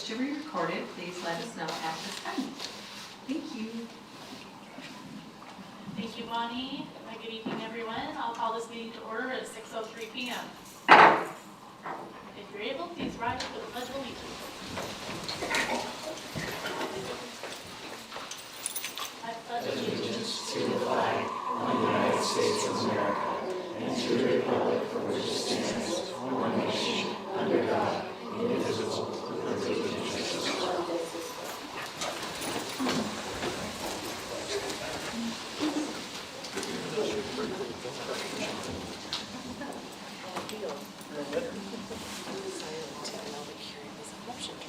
to be recorded, please let us know at this time. Thank you. Thank you, Bonnie. Good evening, everyone. I'll call this meeting to order at 6:03 p.m. If you're able, please rise for the Pledge of Allegiance. I pledge allegiance to the flag of the United States of America and to the republic for which it stands, one nation, under God, indivisible, with liberty and justice for all.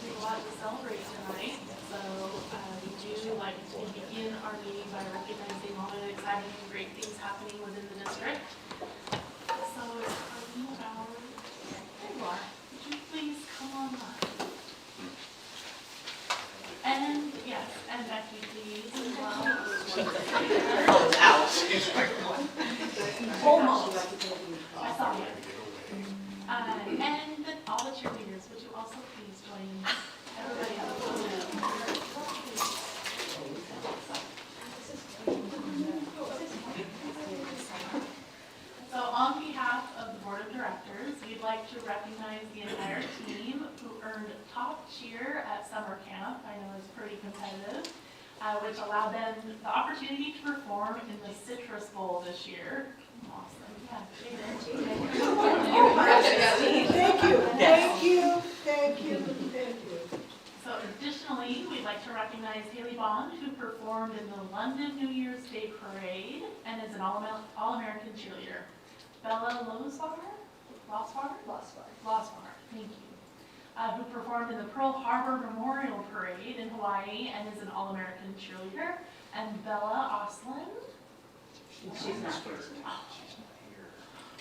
There's a lot to celebrate tonight, so we do like to begin our meeting by recognizing all the exciting and great things happening within the district. So it's Cardinal Hour. There you are. Would you please come on up? And yes, and Becky, please as well. Almost. I saw you. And all the cheerleaders, would you also please join everybody else? So on behalf of the Board of Directors, we'd like to recognize the entire team who earned top cheer at summer camp. I know it's pretty competitive, which allowed them the opportunity to perform in the Citrus Bowl this year. Awesome. Yeah, Jaden. Thank you. So additionally, we'd like to recognize Haley Bond, who performed in the London New Year's Day Parade and is an All-American cheerleader. Bella Losvar, thank you, who performed in the Pearl Harbor Memorial Parade in Hawaii and is an All-American cheerleader. And Bella Oslin, She's not here.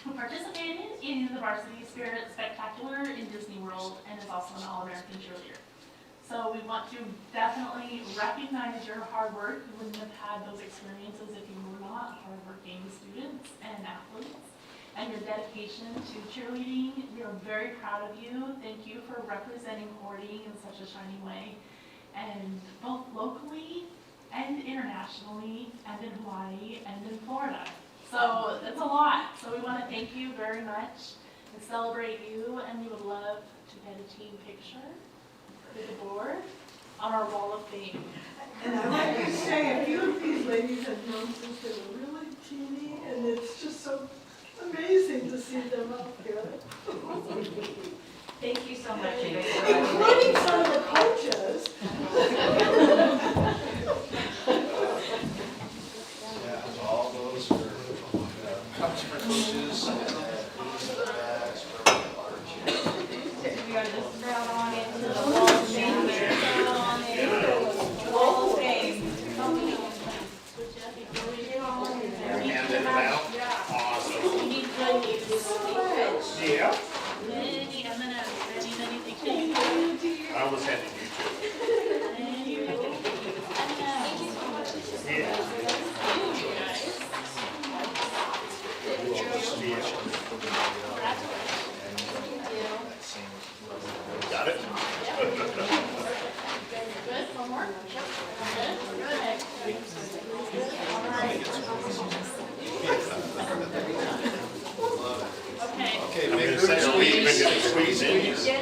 who participated in the Varsity Spirit Spectacular in Disney World and is also an All-American cheerleader. So we want to definitely recognize your hard work. You wouldn't have had those experiences if you were not hardworking students and athletes. And your dedication to cheerleading, we are very proud of you. Thank you for representing Hording in such a shining way, and both locally and internationally, and in Hawaii and in Florida. So it's a lot. So we want to thank you very much and celebrate you, and we would love to get a team picture with the board on our wall of fame. And I'd like to say, a few of these ladies have known since they were really teeny, and it's just so amazing to see them up here. Thank you so much. Including some of the coaches. Yeah, all those are cups for coaches and boots for bags for our cheers. We are just sprout on into the wall of fame here. Sprout on into wall of fame. Before we get on, Hand it out. Awesome. we need good news. Yeah. Many M&Ms, many things. I almost had to do Got it? Good, one more? Okay. Okay, make gonna say, are we even gonna squeeze in here? Yeah,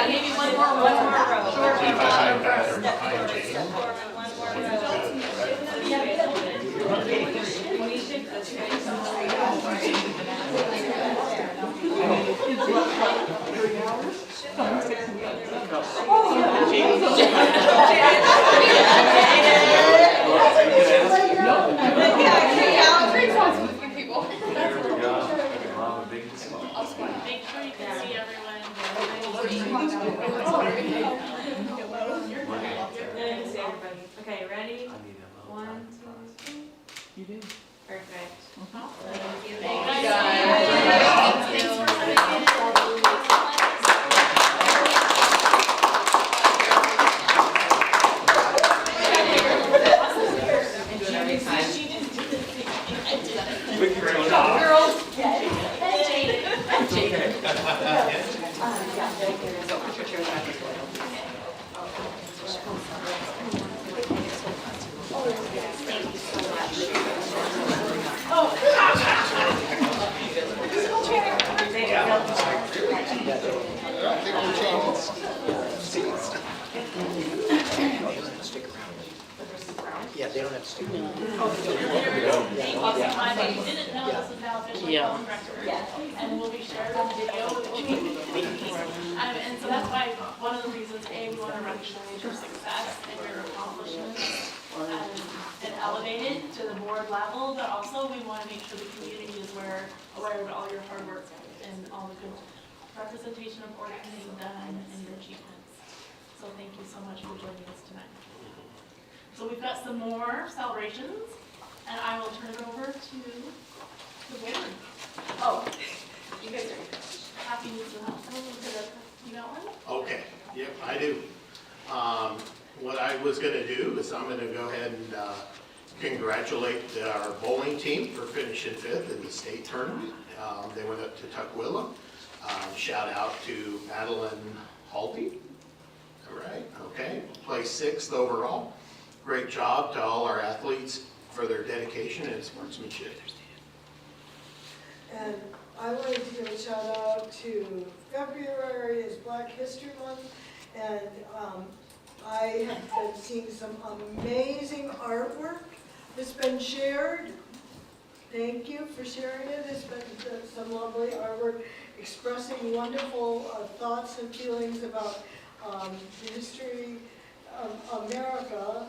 maybe one more row. Be behind that or behind Jane. Make sure you can see everyone. Okay, ready? 1, 2, 3. You do. Perfect. Thank you. Thanks for Girls. So put your chair back as well. Thank you so much. Yeah, they don't have to stick around. Thank you so much. If you didn't know, this is now officially public record. And will be shared on video with the community. And so that's why one of the reasons, A, we want to recognize your success and your accomplishments and elevate it to the board level, but also we want to make sure the community is aware of all your hard work and all the good representation of work being done and your achievements. So thank you so much for joining us tonight. So we've got some more celebrations, and I will turn it over to the board. Oh, you guys are happy with the, you got one? Okay, yep, I do. What I was gonna do is I'm gonna go ahead and congratulate our bowling team for finishing 5th in the state tournament. They went up to Tukwila. Shout out to Madeline Halty. All right, okay, placed 6th overall. Great job to all our athletes for their dedication and sportsmanship. And I wanted to give a shout out to February is Black History Month, and I have been seeing some amazing artwork that's been shared. Thank you for sharing it. It's been some lovely artwork expressing wonderful thoughts and feelings about the history of America.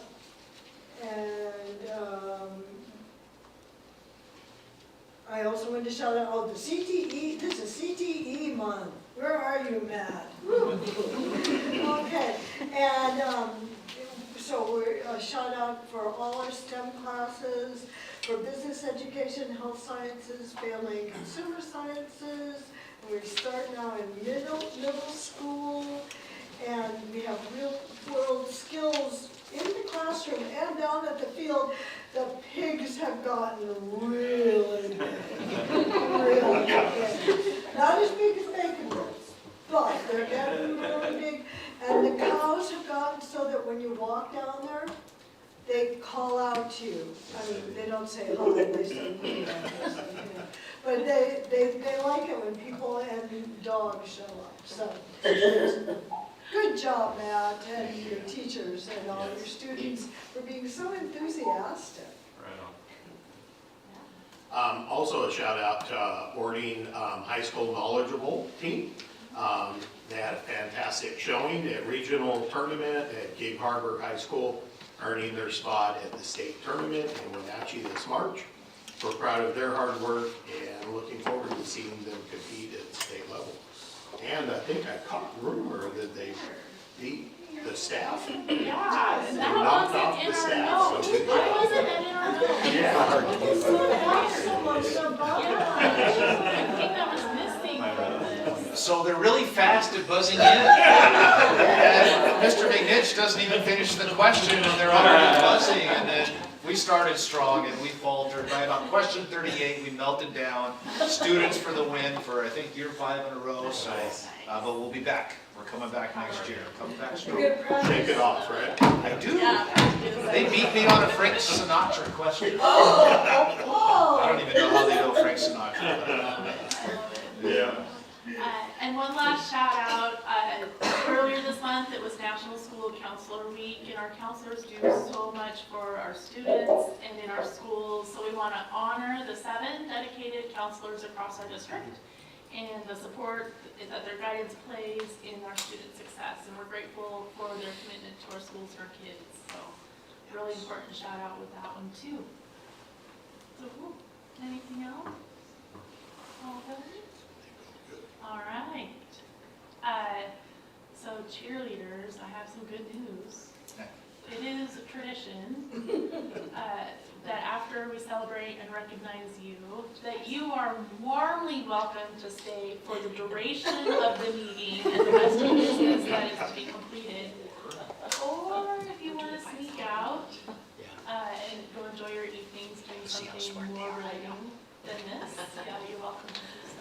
And I also wanted to shout out, the CTE, this is CTE month. Where are you, Matt? Okay, and so we're a shout out for all our STEM classes, for business education, health sciences, family and consumer sciences. We start now in middle school, and we have real world skills in the classroom and down at the field. The pigs have gotten really big, really big. Not as big as bacon rolls, but they're getting really big. And the cows have gotten so that when you walk down there, they call out to you. I mean, they don't say hi, they say "Moo," but they like it when people and dogs show up. So good job, Matt, and your teachers and all your students for being so enthusiastic. Also a shout out to Ordine High School Knowledgeable team. They had a fantastic showing at regional tournament at Gig Harbor High School, earning their spot at the state tournament in Wenatchee this March. We're proud of their hard work and looking forward to seeing them compete at the state level. And I think I caught rumor that they beat the staff. Yeah, They that knocked wasn't off in the our staff. notes. So Why good wasn't it in our notes? job. Yeah, I think that was missing from this. So they're really fast at buzzing in. And Mr. McNitch doesn't even finish the question and they're already buzzing. And then we started strong and we faltered. By about question 38, we melted down. Students for the win for, I think, year 5 in a row. So, but we'll be back. We're coming back next year. Coming back strong. Shake it off, right? I do. They beat me on a Frank Sinatra question. I don't even know how they know Frank Sinatra. Yeah. And one last shout out, earlier this month it was National School Counselor Week, and our counselors do so much for our students and in our schools, so we want to honor the 7 dedicated counselors across our district and the support that their guidance plays in our student success, and we're grateful for their commitment to our schools and our kids, so really important shout out with that one too. So cool. Anything else? All good? All right. So cheerleaders, I have some good news. It is a tradition that after we celebrate and recognize you, that you are warmly welcome to stay for the duration of the meeting and the rest of the business that is to be completed. Or if you want to sneak out and go enjoy your evenings doing something more relating than this, yeah, you're welcome to do so.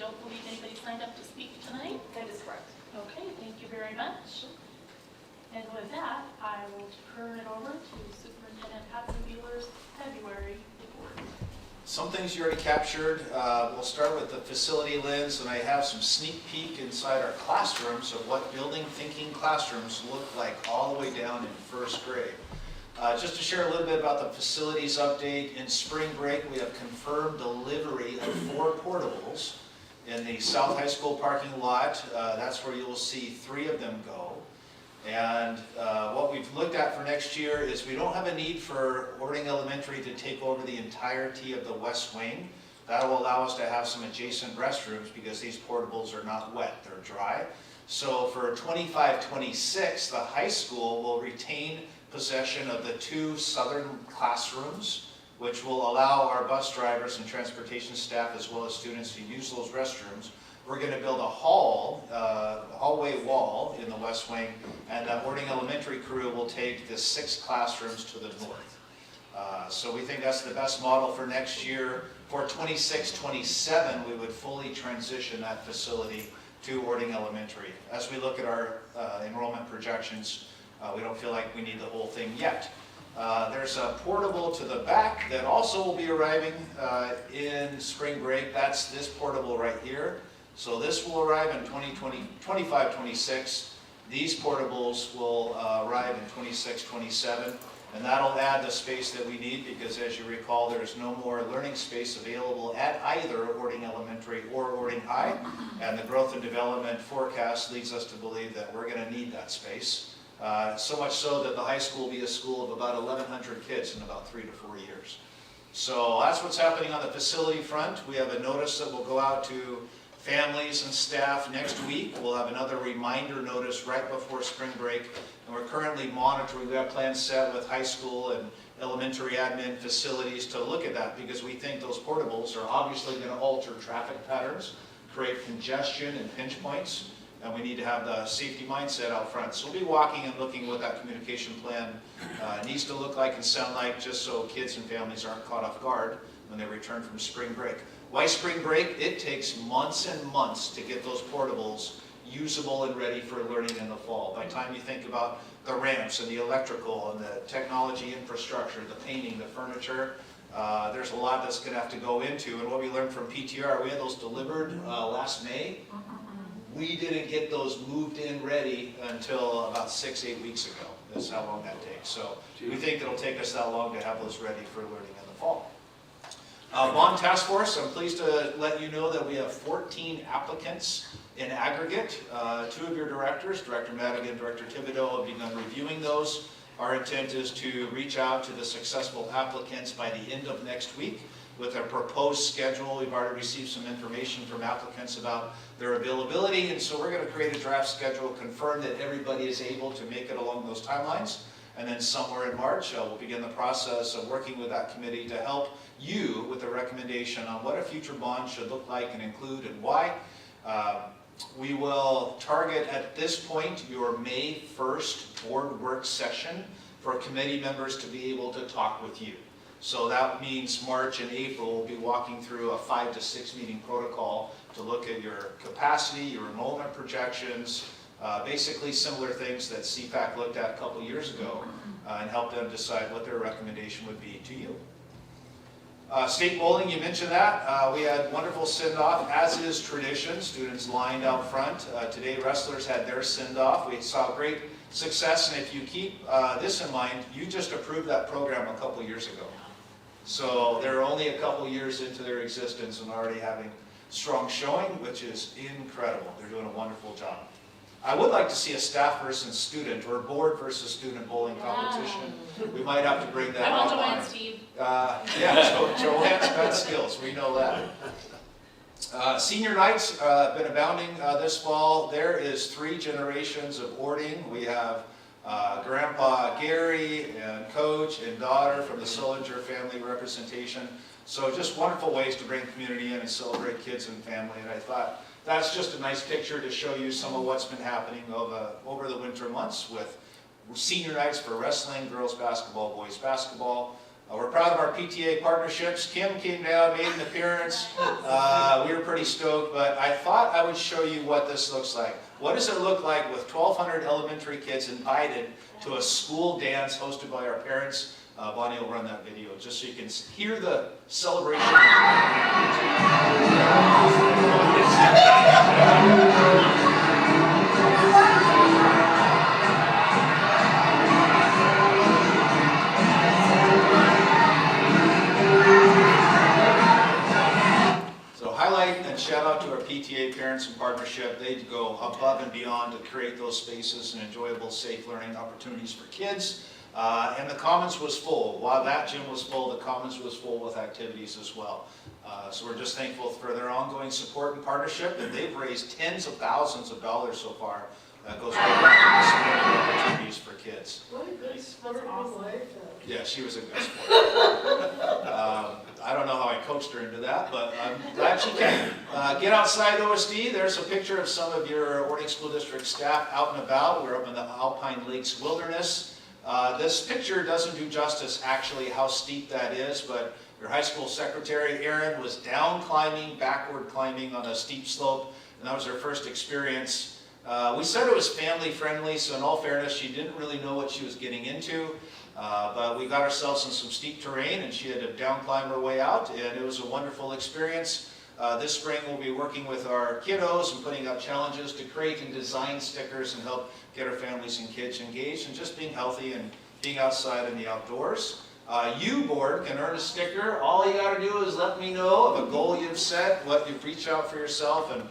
don't believe anybody signed up to speak tonight. That is correct. Okay, thank you very much. And with that, I will turn it over to Superintendent Hudson Bueller's February report. Some things you already captured. We'll start with the facility lens, and I have some sneak peek inside our classrooms of what building thinking classrooms look like all the way down in first grade. Just to share a little bit about the facilities update, in spring break we have confirmed delivery of 4 portables in the South High School parking lot. That's where you'll see 3 of them go. And what we've looked at for next year is we don't have a need for Orting Elementary to take over the entirety of the west wing. That will allow us to have some adjacent restrooms because these portables are not wet, they're dry. So for 25-26, the high school will retain possession of the 2 southern classrooms, which will allow our bus drivers and transportation staff as well as students to use those restrooms. We're going to build a hallway wall in the west wing, and the Orting Elementary crew will take the 6 classrooms to the north. So we think that's the best model for next year. For 26-27, we would fully transition that facility to Orting Elementary. As we look at our enrollment projections, we don't feel like we need the whole thing yet. There's a portable to the back that also will be arriving in spring break. That's this portable right here. So this will arrive in 25-26. These portables will arrive in 26-27, and that'll add the space that we need because, as you recall, there's no more learning space available at either Orting Elementary or Orting High, and the growth and development forecast leads us to believe that we're going to need that space. So much so that the high school will be a school of about 1,100 kids in about 3 to 4 years. So that's what's happening on the facility front. We have a notice that will go out to families and staff next week. We'll have another reminder notice right before spring break, and we're currently monitoring. We have plans set with high school and elementary admin facilities to look at that because we think those portables are obviously going to alter traffic patterns, create congestion and pinch points, and we need to have the safety mindset out front. So we'll be walking and looking what that communication plan needs to look like and sound like, just so kids and families aren't caught off guard when they return from spring break. Why spring break? It takes months and months to get those portables usable and ready for learning in the fall. By the time you think about the ramps and the electrical and the technology infrastructure, the painting, the furniture, there's a lot that's going to have to go into. And what we learned from PTR, we had those delivered last May. We didn't get those moved in ready until about 6-8 weeks ago. That's how long that takes. So we think it'll take us that long to have those ready for learning in the fall. Bond Task Force, I'm pleased to let you know that we have 14 applicants in aggregate. 2 of your directors, Director Madigan, Director Thibodeau, have begun reviewing those. Our intent is to reach out to the successful applicants by the end of next week with a proposed schedule. We've already received some information from applicants about their availability, and so we're going to create a draft schedule, confirm that everybody is able to make it along those timelines, and then somewhere in March we'll begin the process of working with that committee to help you with a recommendation on what a future bond should look like and include and why. We will target at this point your May 1st board work session for committee members to be able to talk with you. So that means March and April we'll be walking through a 5 to 6 meeting protocol to look at your capacity, your enrollment projections, basically similar things that CPAC looked at a couple years ago and help them decide what their recommendation would be to you. State bowling, you mentioned that. We had wonderful send-off, as is tradition. Students lined out front. Today, wrestlers had their send-off. We saw great success, and if you keep this in mind, you just approved that program a couple years ago. So they're only a couple years into their existence and already having strong showing, which is incredible. They're doing a wonderful job. I would like to see a staff versus student or board versus student bowling competition. We might have to bring that I want up. Joanne's team. Yeah, Joanne's got skills, we know that. Senior nights have been abounding this fall. There is 3 generations of Orting. We have Grandpa Gary and Coach and daughter from the Sullinger family representation. So just wonderful ways to bring community in and celebrate kids and family. And I thought that's just a nice picture to show you some of what's been happening over the winter months with senior nights for wrestling, girls basketball, boys basketball. We're proud of our PTA partnerships. Kim came down, made an appearance. We were pretty stoked, but I thought I would show you what this looks like. What does it look like with 1,200 elementary kids invited to a school dance hosted by our parents? Bonnie will run that video just so you can hear the celebration. Highlight and shout out to our PTA parents in partnership. They go above and beyond to create those spaces and enjoyable, safe learning opportunities for kids. And the Commons was full. While that gym was full, the Commons was full with activities as well. So we're just thankful for their ongoing support and partnership, and they've raised tens of thousands of dollars so far. That goes right back to the opportunities for kids. What a good sport of life. Yeah, she was a good sport. I don't know how I coached her into that, but I'm glad she came. Get outside OSD. There's a picture of some of your Orting School District staff out and about. We're up in the Alpine Lakes Wilderness. This picture doesn't do justice actually how steep that is, but your high school secretary, Erin, was down climbing, backward climbing on a steep slope, and that was her first experience. We said it was family friendly, so in all fairness, she didn't really know what she was getting into. But we got ourselves in some steep terrain, and she had to down climb her way out, and it was a wonderful experience. This spring we'll be working with our kiddos and putting out challenges to create and design stickers and help get our families and kids engaged and just being healthy and being outside in the outdoors. You board can earn a sticker. All you got to do is let me know of a goal you've set, what you've reached out for yourself, and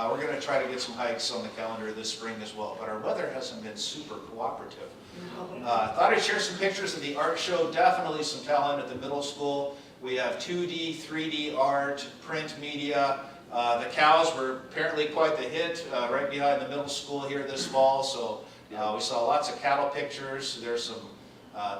we're going to try to get some hikes on the calendar this spring as well. But our weather hasn't been super cooperative. Thought I'd share some pictures of the art show. Definitely some talent at the middle school. We have 2D, 3D art, print media. The cows were apparently quite the hit right behind the middle school here this fall. So we saw lots of cattle pictures. There's some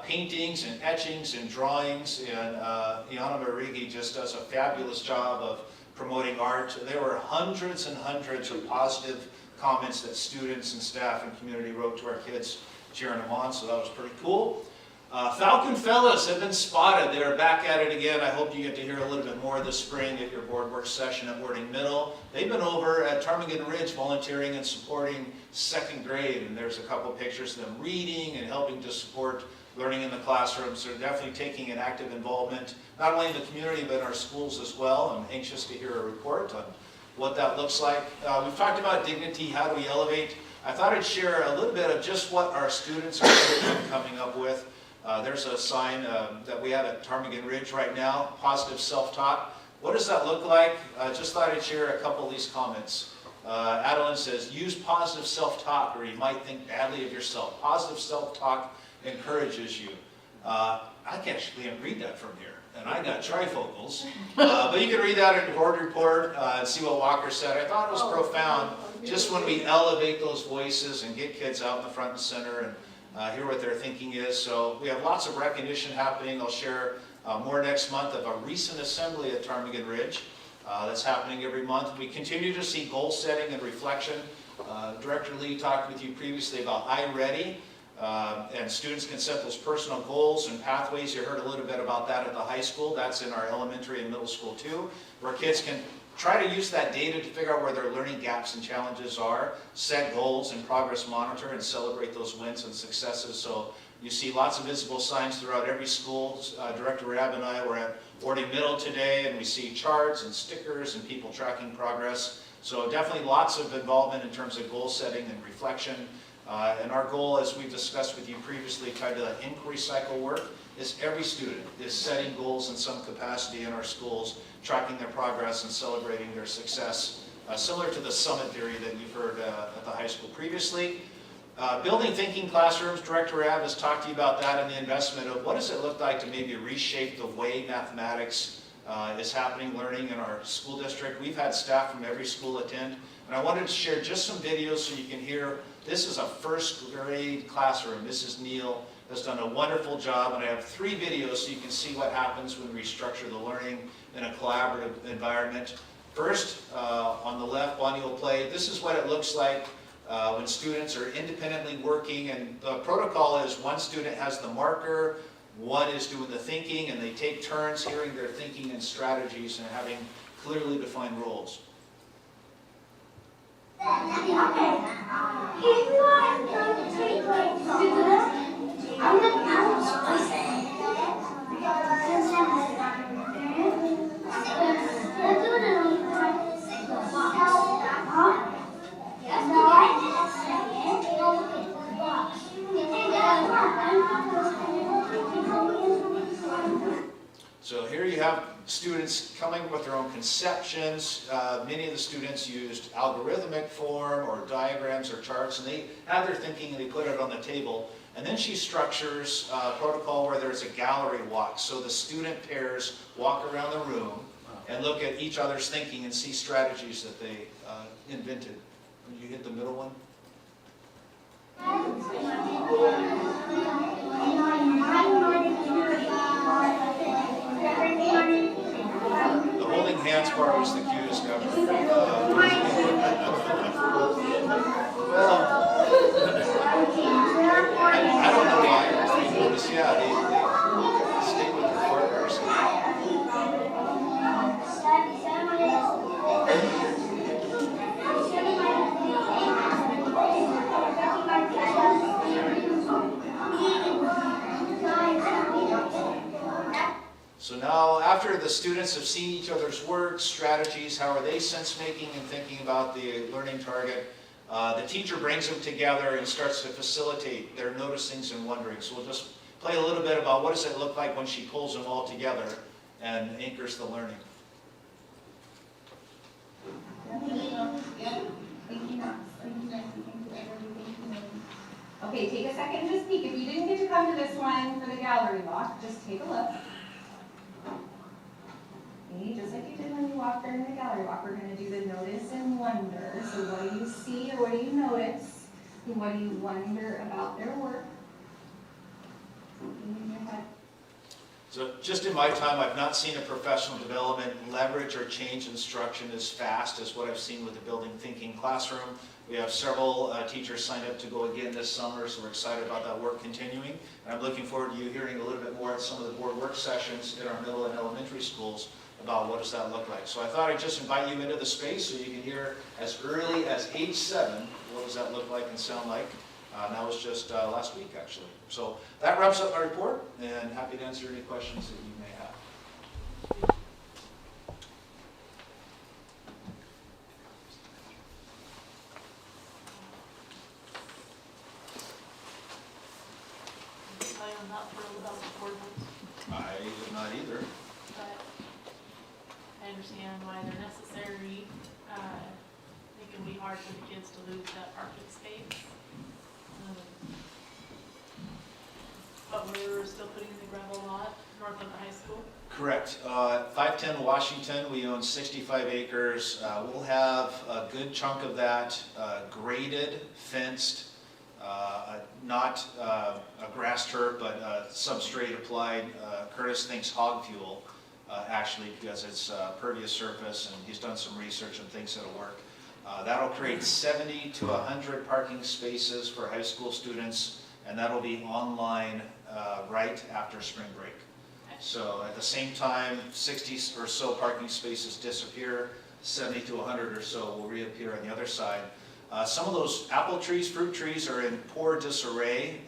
paintings and etchings and drawings. And Iana Marigi just does a fabulous job of promoting art. There were hundreds and hundreds of positive comments that students and staff and community wrote to our kids cheering them on, so that was pretty cool. Falcon Fellas have been spotted. They're back at it again. I hope you get to hear a little bit more this spring at your board work session at Orting Middle. They've been over at Ptarmigan Ridge volunteering and supporting second grade, and there's a couple pictures of them reading and helping to support learning in the classroom. So they're definitely taking an active involvement, not only in the community, but in our schools as well. I'm anxious to hear a report on what that looks like. We've talked about dignity. How do we elevate? I thought I'd share a little bit of just what our students are coming up with. There's a sign that we have at Ptarmigan Ridge right now, positive self-talk. What does that look like? Just thought I'd share a couple of these comments. Adeline says, use positive self-talk or you might think badly of yourself. Positive self-talk encourages you. I can't actually read that from here, and I got trifocals. But you can read that in the board report and see what Walker said. I thought it was profound. Just when we elevate those voices and get kids out in the front and center and hear what their thinking is. So we have lots of recognition happening. I'll share more next month of a recent assembly at Ptarmigan Ridge that's happening every month. We continue to see goal setting and reflection. Director Lee talked with you previously about iReady, and students can set those personal goals and pathways. You heard a little bit about that at the high school. That's in our elementary and middle school too, where kids can try to use that data to figure out where their learning gaps and challenges are, set goals and progress monitor, and celebrate those wins and successes. So you see lots of visible signs throughout every school. Director Rab and I were at Orting Middle today, and we see charts and stickers and people tracking progress. So definitely lots of involvement in terms of goal setting and reflection. And our goal, as we've discussed with you previously, tied to that inquiry cycle work, is every student is setting goals in some capacity in our schools, tracking their progress and celebrating their success, similar to the summit theory that you've heard at the high school previously. Building thinking classrooms, Director Rab has talked to you about that and the investment of what does it look like to maybe reshape the way mathematics is happening, learning in our school district. We've had staff from every school attend, and I wanted to share just some videos so you can hear. This is a first grade classroom. Mrs. Neal has done a wonderful job, and I have 3 videos so you can see what happens when we structure the learning in a collaborative environment. First, on the left, Bonnie will play. This is what it looks like when students are independently working, and the protocol is one student has the marker, one is doing the thinking, and they take turns hearing their thinking and strategies and having clearly defined roles. So here you have students coming with their own conceptions. Many of the students used algorithmic form or diagrams or charts, and they have their thinking and they put it on the table. And then she structures a protocol where there's a gallery walk. So the student pairs walk around the room and look at each other's thinking and see strategies that they invented. Did you hit the middle one? The holding hands part was the cutest ever. Well, I don't know why. I noticed, yeah, they stay with their partners. So now, after the students have seen each other's work, strategies, how are they sense-making and thinking about the learning target, the teacher brings them together and starts to facilitate their noticings and wonderings. So we'll just play a little bit about what does it look like when she pulls them all together and anchors the learning. Okay, take a second and just peek. If you didn't get to come to this one for the gallery walk, just take a look. Okay, just like you did when you walked during the gallery walk, we're going to do the notice and wonder. So what do you see or what do you notice? And what do you wonder about their work? In your head. So just in my time, I've not seen a professional development leverage or change instruction as fast as what I've seen with the Building Thinking Classroom. We have several teachers signed up to go again this summer, so we're excited about that work continuing. And I'm looking forward to you hearing a little bit more at some of the board work sessions in our middle and elementary schools about what does that look like. So I thought I'd just invite you into the space so you can hear as early as age 7, what does that look like and sound like. That was just last week, actually. So that wraps up my report, and happy to answer any questions that you may have. I am not thrilled about the board ones, I am not either. but I understand why they're necessary. It can be hard for the kids to lose that parking space. But we're still putting in the gravel lot north of the high school. Correct. 510 Washington, we own 65 acres. We'll have a good chunk of that graded, fenced, not a grass turf, but substrate applied. Curtis thinks hog fuel, actually, because it's pervious surface, and he's done some research and thinks it'll work. That'll create 70 to 100 parking spaces for high school students, and that'll be online right after spring break. So at the same time, 60 or so parking spaces disappear, 70 to 100 or so will reappear on the other side. Some of those apple trees, fruit trees are in poor disarray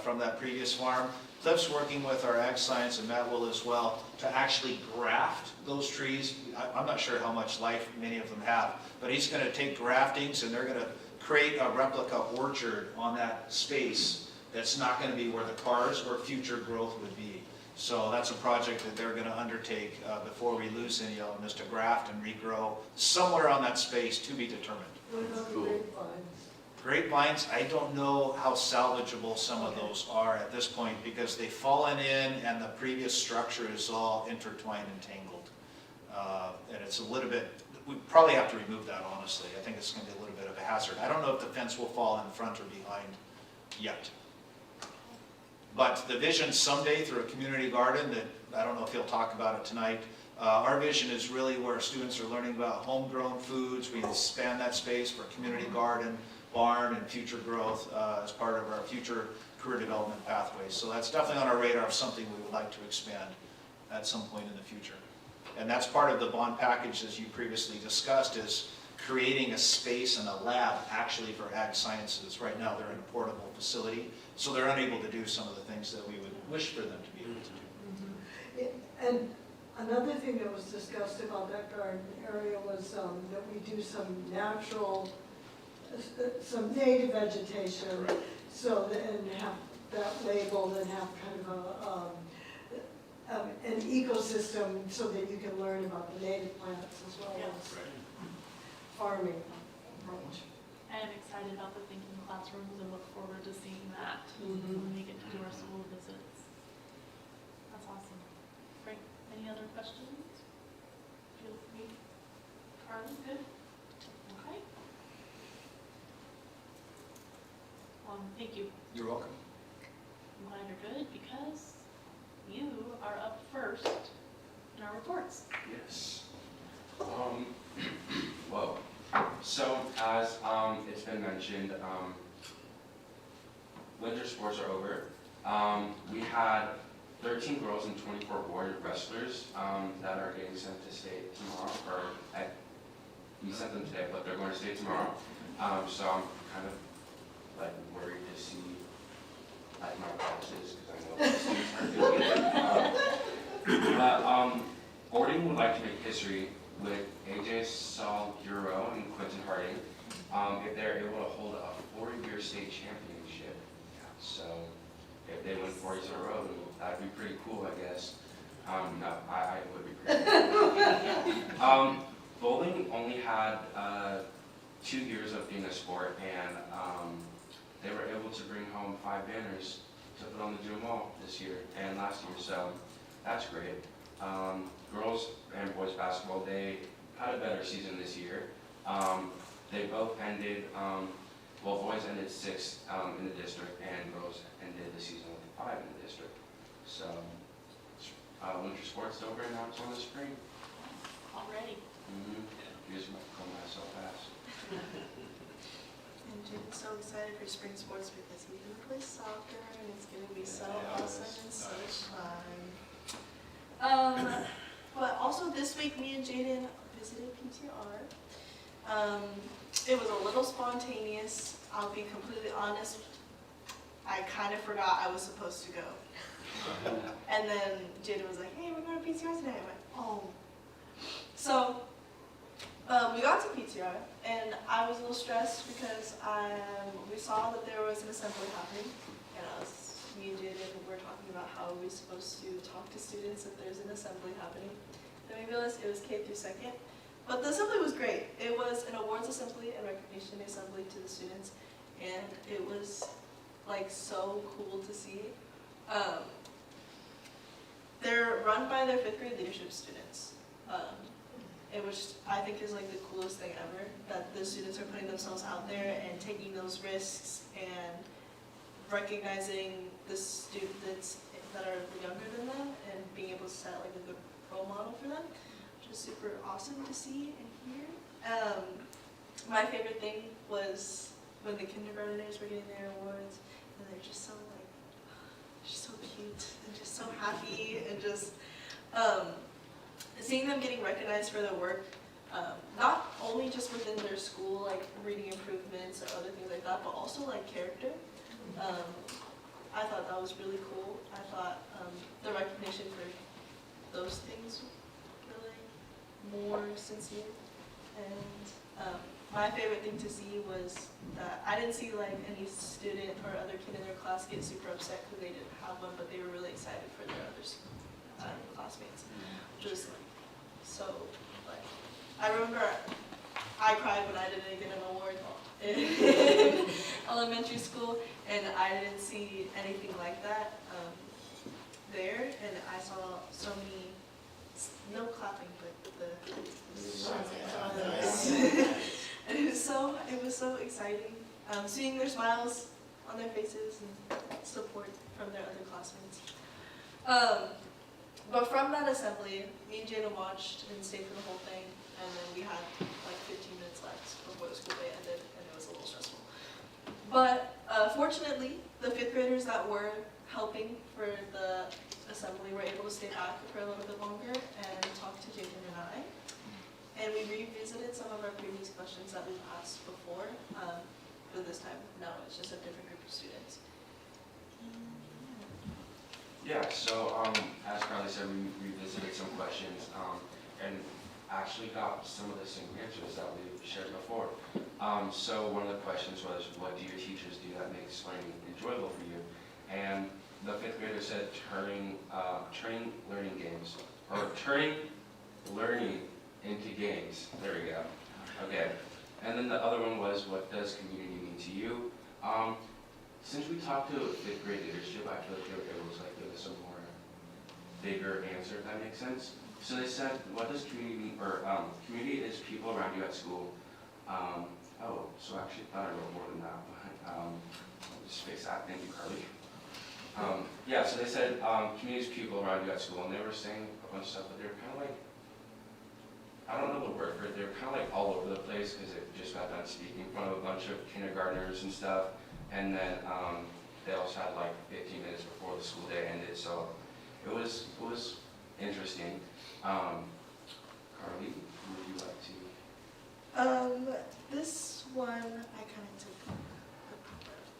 from that previous farm. Cliff's working with our ag science, and Matt will as well, to actually graft those trees. I'm not sure how much life many of them have, but he's going to take graftings and they're going to create a replica orchard on that space that's not going to be where the cars or future growth would be. So that's a project that they're going to undertake before we lose any of them, is to graft and regrow somewhere on that space, to be determined. What about the grapevines? Grapevines, I don't know how salvageable some of those are at this point, because they've fallen in and the previous structure is all intertwined and tangled. And it's a little bit, we probably have to remove that, honestly. I think it's going to be a little bit of a hazard. I don't know if the fence will fall in front or behind yet. But the vision someday through a community garden, that I don't know if he'll talk about it tonight, our vision is really where students are learning about homegrown foods. We expand that space for community garden, barn, and future growth as part of our future career development pathways. So that's definitely on our radar of something we would like to expand at some point in the future. And that's part of the bond package, as you previously discussed, is creating a space and a lab actually for ag sciences. Right now, they're in a portable facility, so they're unable to do some of the things that we would wish for them to be able to do. And another thing that was discussed about that garden area was that we do some natural, some native vegetation, so that, and have that labeled and have kind of an ecosystem so that you can learn about the native plants as well as farming approach. I am excited about the thinking classrooms and look forward to seeing that when we get to do our school visits. That's awesome. Great. Any other questions? Feel free. Carly, good? Okay. Thank you. You're welcome. I'm glad you're good because you are up first in our reports. Yes. Whoa. So as it's been mentioned, winter sports are over. We had 13 girls and 24 boy wrestlers that are getting sent to state tomorrow, we sent them today, but they're going to state tomorrow. So I'm kind of like worried to see like my bosses because I know the students aren't doing it. But Gordon would like to make history with AJ Salguero and Quentin Harding if they're able to hold a 4-year state championship. So if they win 4 years in a row, that'd be pretty cool, I guess. No, I would be pretty cool. Bowling only had 2 years of being a sport, and they were able to bring home 5 banners to put on the Jewel Mall this year and last year, so that's great. Girls and boys basketball, they had a better season this year. They both ended, well, boys ended 6th in the district, and girls ended the season with 5 in the district. So, winter sports over, and now it's on the spring. Already. Here's my coming by so fast. And Jaden's so excited for spring sports because he's going to play soccer and it's going to be so awesome and so fun. But also this week, me and Jaden visited PTR. It was a little spontaneous. I'll be completely honest. I kind of forgot I was supposed to go. And then Jaden was like, hey, we're going to PTR today. I went, oh. So we got to PTR, and I was a little stressed because we saw that there was an assembly happening, and me and Jaden were talking about how we're supposed to talk to students if there's an assembly happening. Then we realized it was K through 2nd, but the assembly was great. It was an awards assembly and recognition assembly to the students, and it was like so cool to see. They're run by their 5th grade leadership students. It was, I think, is like the coolest thing ever, that the students are putting themselves out there and taking those risks and recognizing the students that are younger than them and being able to set like a good role model for them, which is super awesome to see and hear. My favorite thing was when the kindergartners were getting their awards, and they're just so like, just so cute and just so happy, and just seeing them getting recognized for their work, not only just within their school, like reading improvements or other things like that, but also like character. I thought that was really cool. I thought the recognition for those things really more sincere. And my favorite thing to see was that I didn't see like any student or other kid in their class get super upset because they didn't have one, but they were really excited for their other classmates, which was like so like, I remember I cried when I didn't get an award in elementary school, and I didn't see anything like that there, and I saw so many, no clapping, but and it was so exciting, seeing their smiles on their faces and support from their other classmates. But from that assembly, me and Jada watched and stayed for the whole thing, and then we had like 15 minutes left before the school day ended, and it was a little stressful. But fortunately, the fifth graders that were helping for the assembly were able to stay back for a little bit longer and talk to Jaden and I. And we revisited some of our previous questions that we've asked before, but this time, no, it's just a different group of students. Yeah, so as Carly said, we revisited some questions and actually got some of the same answers that we shared before. So one of the questions was, what do your teachers do that makes learning enjoyable for you? And the fifth grader said turning learning into games. There we go. Okay. And then the other one was, what does community mean to you? Since we talked to fifth grade leadership, I feel like they were able to give us a more bigger answer, if that makes sense. So they said, what does community mean? Or community is people around you at school. So I actually thought I wrote more than that, but I'll just fix that. Thank you, Carly. Yeah, so they said community is people around you at school, and they were saying a bunch of stuff, but they were kind of like, I don't know the word for it, they were kind of like all over the place because they just got done speaking in front of a bunch of kindergartners and stuff, and then they also had like 15 minutes before the school day ended, so it was interesting. Carly, would you like to? This one, I kind of took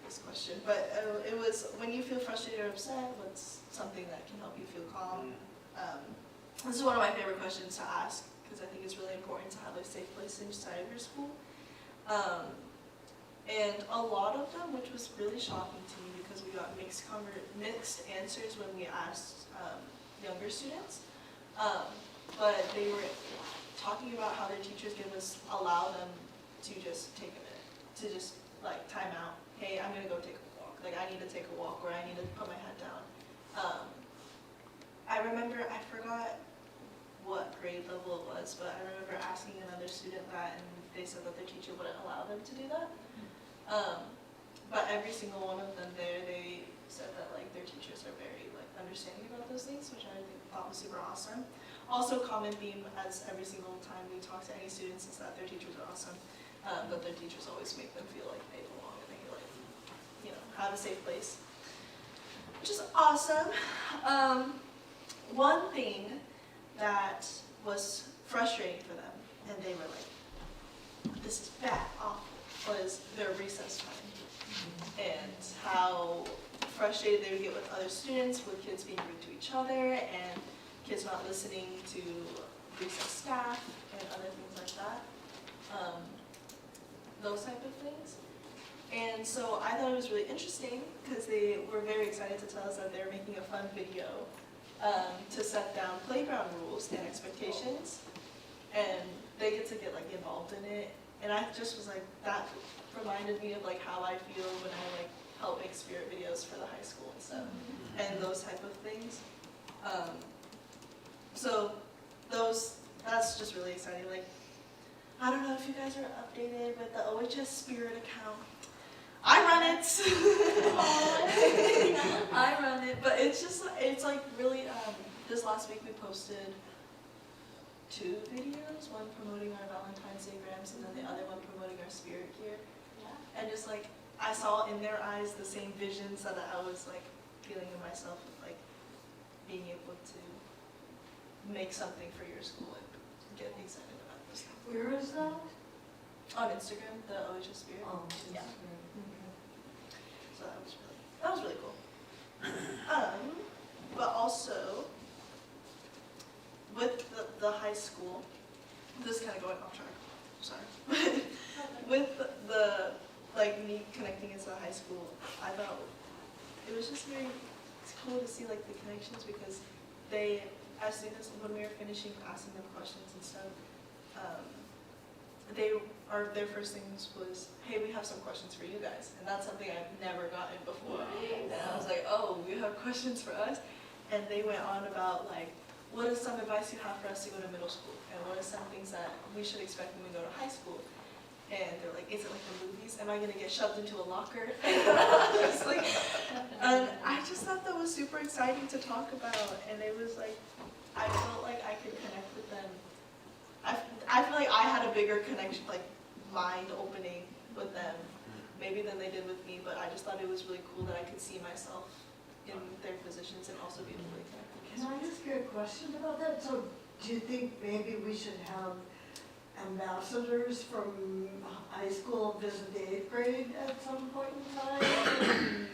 this question, but it was, when you feel frustrated or upset, what's something that can help you feel calm? This is one of my favorite questions to ask, because I think it's really important to have a safe place inside of your school. And a lot of them, which was really shocking to me because we got mixed answers when we asked younger students, but they were talking about how their teachers allow them to just take a minute, to just like time out. Hey, I'm gonna go take a walk. Like I need to take a walk, or I need to put my head down. I remember, I forgot what grade level it was, but I remember asking another student that, and they said that their teacher wouldn't allow them to do that. But every single one of them there, they said that like their teachers are very like understanding about those things, which I thought was super awesome. Also, common theme as every single time we talk to any students is that their teachers are awesome, but their teachers always make them feel like they belong and they like, you know, have a safe place, which is awesome. One thing that was frustrating for them, and they were like, this is bad, awful, was their recess time. And how frustrated they would get with other students, with kids being rude to each other, and kids not listening to recess staff, and other things like that. Those type of things. And so I thought it was really interesting, because they were very excited to tell us that they were making a fun video to set down playground rules and expectations, and they get to get like involved in it. And I just was like, that reminded me of like how I feel when I like help make spirit videos for the high school and stuff, and those type of things. So that's just really exciting. Like, I don't know if you guys are updated with the OHS Spirit account. I run it. I run it, but it's like really, this last week we posted 2 videos, one promoting our Valentine's Day grams and then the other one promoting our spirit gear. Yeah. And just like, I saw in their eyes the same visions that I was like feeling in myself of like being able to make something for your school and get excited about this. Where is that? On Instagram, the OHS Spirit. Oh, yeah. So that was really cool. But also, with the high school, this is kind of going off track, sorry. With the, like me connecting into the high school, I thought it was just it's cool to see like the connections, because they, as soon as, when we were finishing asking them questions and stuff, their first things was, hey, we have some questions for you guys. And that's something I've never gotten before. And I was like, oh, you have questions for us? And they went on about like, what is some advice you have for us to go to middle school? And what are some things that we should expect when we go to high school? And they're like, is it like the movies? Am I gonna get shoved into a locker? And I just thought that was super exciting to talk about. And it was like, I felt like I could connect with them. I feel like I had a bigger connection, like mind opening with them maybe than they did with me, but I just thought it was really cool that I could see myself in their positions and also be able to connect with Can I ask you a question about that? So do you think maybe we should have ambassadors from high school visit the 8th grade at some point in time?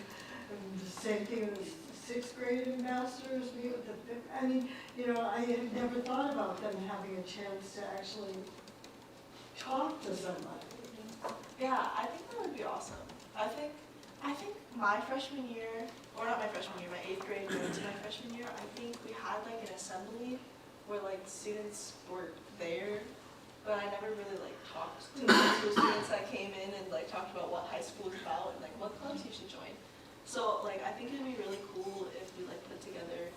And the same thing with 6th grade ambassadors, meet with the fifth, I mean, you know, I had never thought about them having a chance to actually talk to somebody. Yeah, I think that would be awesome. I think my freshman year, or not my freshman year, my 8th grade going into my freshman year, I think we had like an assembly where like students were there, but I never really like talked to the high school students that came in and like talked about what high school is about and like what clubs you should join. So like I think it'd be really cool if we like put together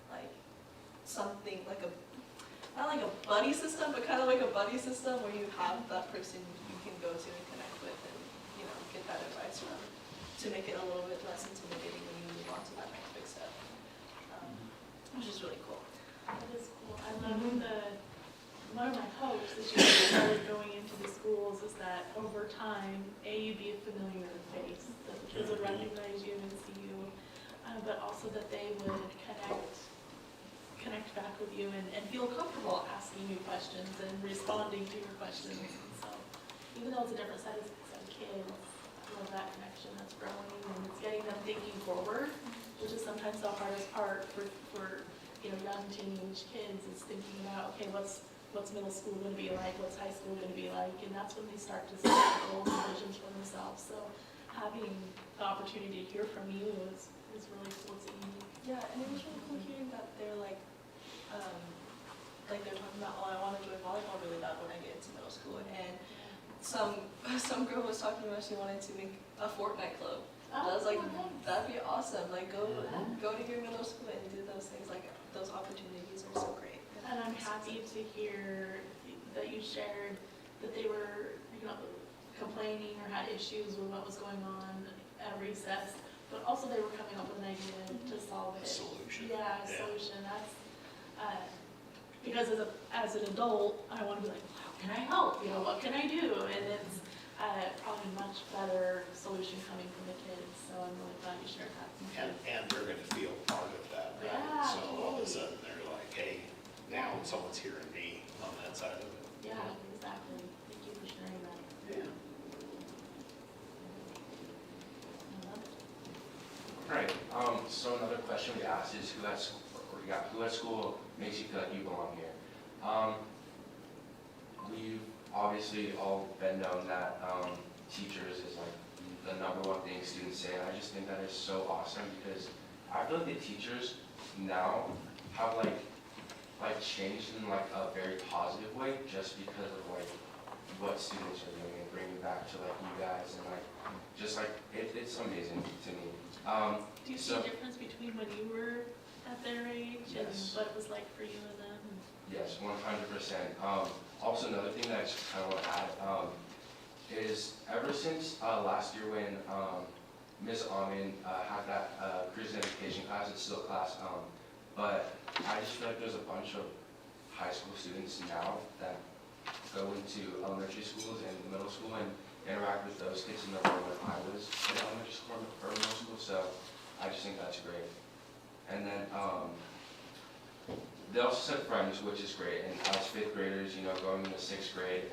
like something like a, not like a buddy system, but kind of like a buddy system where you have that person you can go to and connect with and, you know, get that advice from to make it a little bit less intimidating when you move on to that next big step, which is really cool. That is cool. I love one of my hopes that you started going into the schools is that over time, you'd be a familiar face, that the kids would recognize you and see you, but also that they would connect back with you and feel comfortable asking you questions and responding to your questions. And so even though it's a different set of kids, I love that connection that's growing and it's getting them thinking forward, which is sometimes the hardest part for you know, young teenage kids is thinking about, okay, what's middle school going to be like, what's high school going to be like, and that's when they start to set goals and visions for themselves. So having the opportunity to hear from you is really cool to me. Yeah, and it was really cool hearing that they're like they're talking about, oh, I want to join volleyball really bad when I get into middle school, and some girl was talking about she wanted to make a Fortnite club. And I was like, that'd be awesome. Like go to your middle school and do those things. Like those opportunities are so great. And I'm happy to hear that you shared that they were, you know, complaining or had issues with what was going on at recess, but also they were coming up with an idea to solve it. Solution. Yeah, a solution. That's because as an adult, I want to be like, how can I help? You know, what can I do? And it's probably a much better solution coming from the kids. So I'm really glad you shared that. And they're gonna feel part of that, right? Yeah, So all of a totally. sudden, they're like, hey, now someone's hearing me on that side of it. Yeah, exactly. Thank you for sharing that. Yeah. I love it. Right, so another question we asked is who at school makes you feel like you belong here? We've obviously all been known that teachers is like the #1 thing students say, and I just think that is so awesome because I feel like the teachers now have like changed in like a very positive way just because of like what students are doing and bringing back to like you guys and like just like it's amazing to me. Do you see a difference between when you were at their age and Yes. what it was like for you and them? Yes, 100%. Also, another thing that I just kind of want to add is ever since last year when Ms. Amin had that Christian education class, it's still a class, but I just feel like there's a bunch of high school students now that go into elementary schools and middle school and interact with those kids in the way when I was in elementary school or middle school, so I just think that's great. And then they also said friends, which is great, and as 5th graders, you know, going into 6th grade,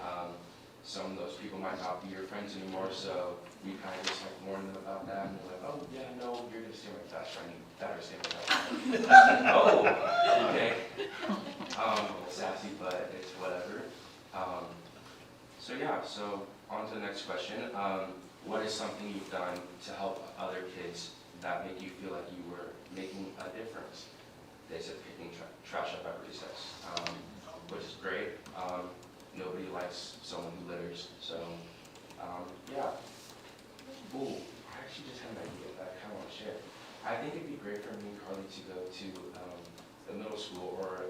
some of those people might not be your friends anymore, so we kind of just like warn them about that, and they're like, oh yeah, no, you're gonna stay my best friend, you better stay my best friend. Oh, okay. Sassy, but it's whatever. So yeah, so on to the next question. What is something you've done to help other kids that make you feel like you were making a difference? They said picking trash up at recess, which is great. Nobody likes someone who litters, so yeah. Ooh, I actually just had an idea that I kind of want to share. I think it'd be great for me and Carly to go to the middle school or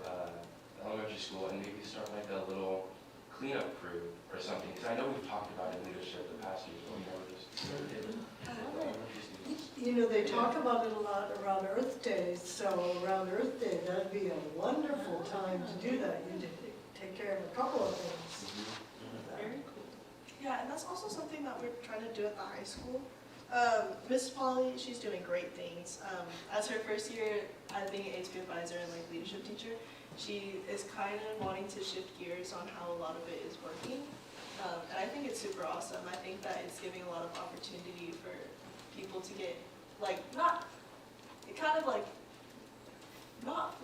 elementary school and maybe start like a little cleanup crew or something, because I know we've talked about it in leadership the past years, but we never just did. You know, they talk about it a lot around Earth Day, so around Earth Day, that'd be a wonderful time to do that. You take care of a couple of things. Very cool. Yeah, and that's also something that we're trying to do at the high school. Miss Polly, she's doing great things. As her first year as being an HP advisor and like leadership teacher, she is kind of wanting to shift gears on how a lot of it is working. And I think it's super awesome. I think that it's giving a lot of opportunity for people to get, like, not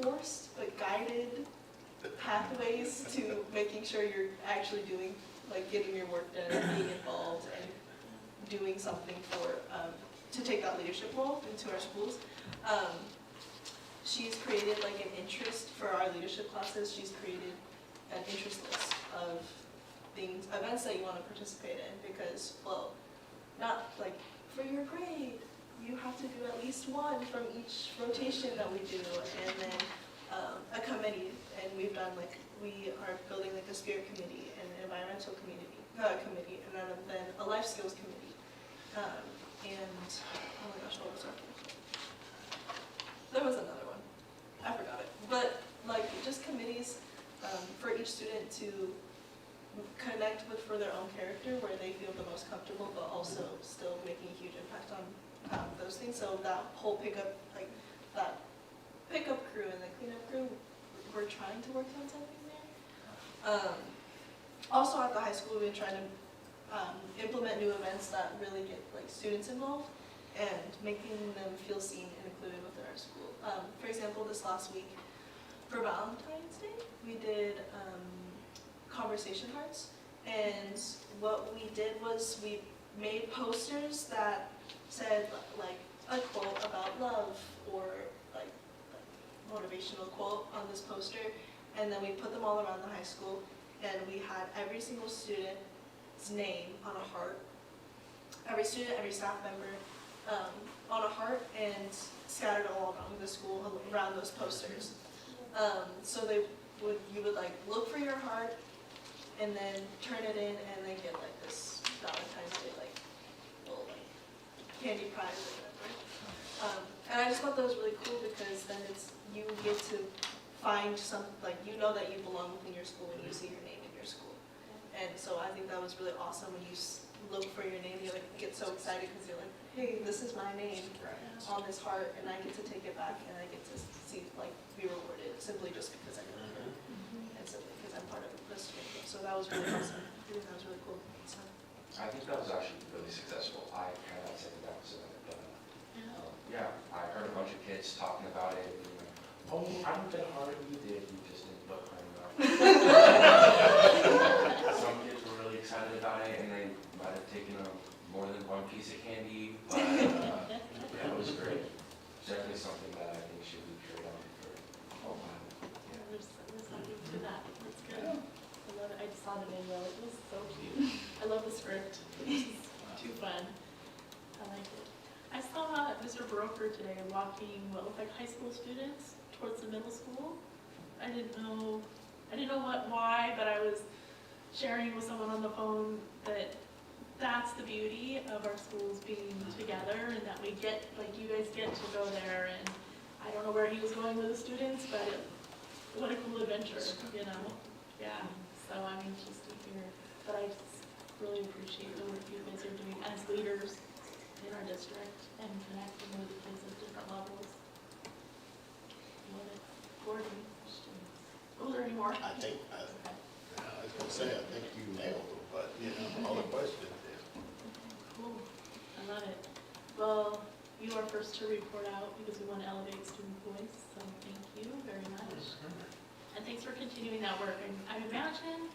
forced, but guided pathways to making sure you're actually doing, like, getting your work done, and being involved, and doing something for, to take that leadership role into our schools. She's created like an interest for our leadership classes. She's created an interest list of things, events that you want to participate in, because, well, not like for your grade, you have to do at least one from each rotation that we do, and then a committee, and we are building like a spirit committee and an environmental committee, and then a life skills committee. And, oh my gosh, what was our first one? There was another one. I forgot it. But, like, just committees for each student to connect with for their own character, where they feel the most comfortable, but also still making a huge impact on those things. So that whole pickup, like, that pickup crew and the cleanup crew, we're trying to work on something there. Also at the high school, we've been trying to implement new events that really get like students involved and making them feel seen and included within our school. For example, this last week for Valentine's Day, we did conversation hearts, and what we did was we made posters that said like a quote about love or like a motivational quote on this poster, and then we put them all around the high school, and we had every single student's name on a heart, every student, every staff member on a heart, and scattered all around the school around those posters. So you would like look for your heart and then turn it in, and then get like this Valentine's Day like little like candy prize or whatever. And I just thought that was really cool, because then you get to find some, like, you know that you belong within your school when you see your name in your school. And so I think that was really awesome when you look for your name, you like get so excited because you're like, hey, this is my name on this heart, and I get to take it back, and I get to see, like, be rewarded simply just because I know her, and simply because I'm part of this community. So that was really awesome. I think that was really cool. So. I think that was actually really successful. I kind of said that was yeah, I heard a bunch of kids talking about it, and like, oh, I don't get harder than you did, you just didn't look hard enough. Some kids were really excited about it, and they might have taken more than one piece of candy, but yeah, it was great. Definitely something that I think should be carried on for a while. Yeah, there's something to that. That's good. I love it. I just saw the video. It was so cute. I love the script. It's too fun. I like it. I saw Mr. Broker today walking what looked like high school students towards the middle school. I didn't know why, but I was sharing with someone on the phone that that's the beauty of our schools being together, and that we get, like, you guys get to go there, and I don't know where he was going with the students, but what a cool adventure, you know? Yeah, so I mean, just to hear, but I just really appreciate the work you guys are doing as leaders in our district and connecting with the kids at different levels. Love it. Gordon, questions? Oh, there any more? I think, I was gonna say, I think you nailed them, but, you know, all the questions did. Cool. I love it. Well, you are first to report out because we want to elevate student voice, so thank you very much. And thanks for continuing that work. And I imagine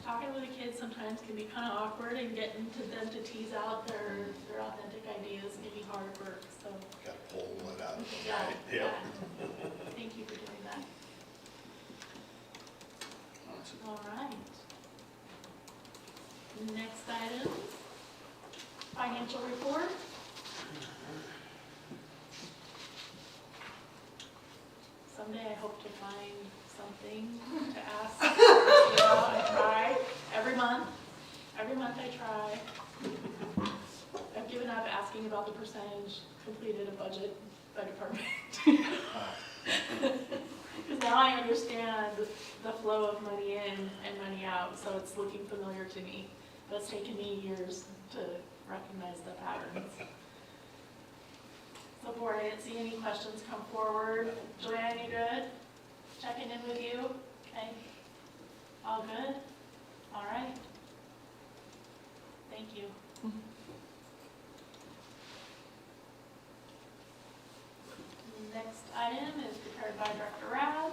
talking with the kids sometimes can be kind of awkward, and getting to them to tease out their authentic ideas can be hard work, so. Got to pull it out. Yeah, Right? yeah. Thank you for doing that. All right. Next item, financial report. Someday I hope to find something to ask. You know, I try every month. Every month I try. I've given up asking about the percentage completed a budget by department. Because now I understand the flow of money in and money out, so it's looking familiar to me. but it's taken me years to recognize the patterns. So board, I didn't see any questions come forward. Joanne, you good? Checking in with you? Okay. All good? All right. Thank you. Next item is prepared by Director Rad,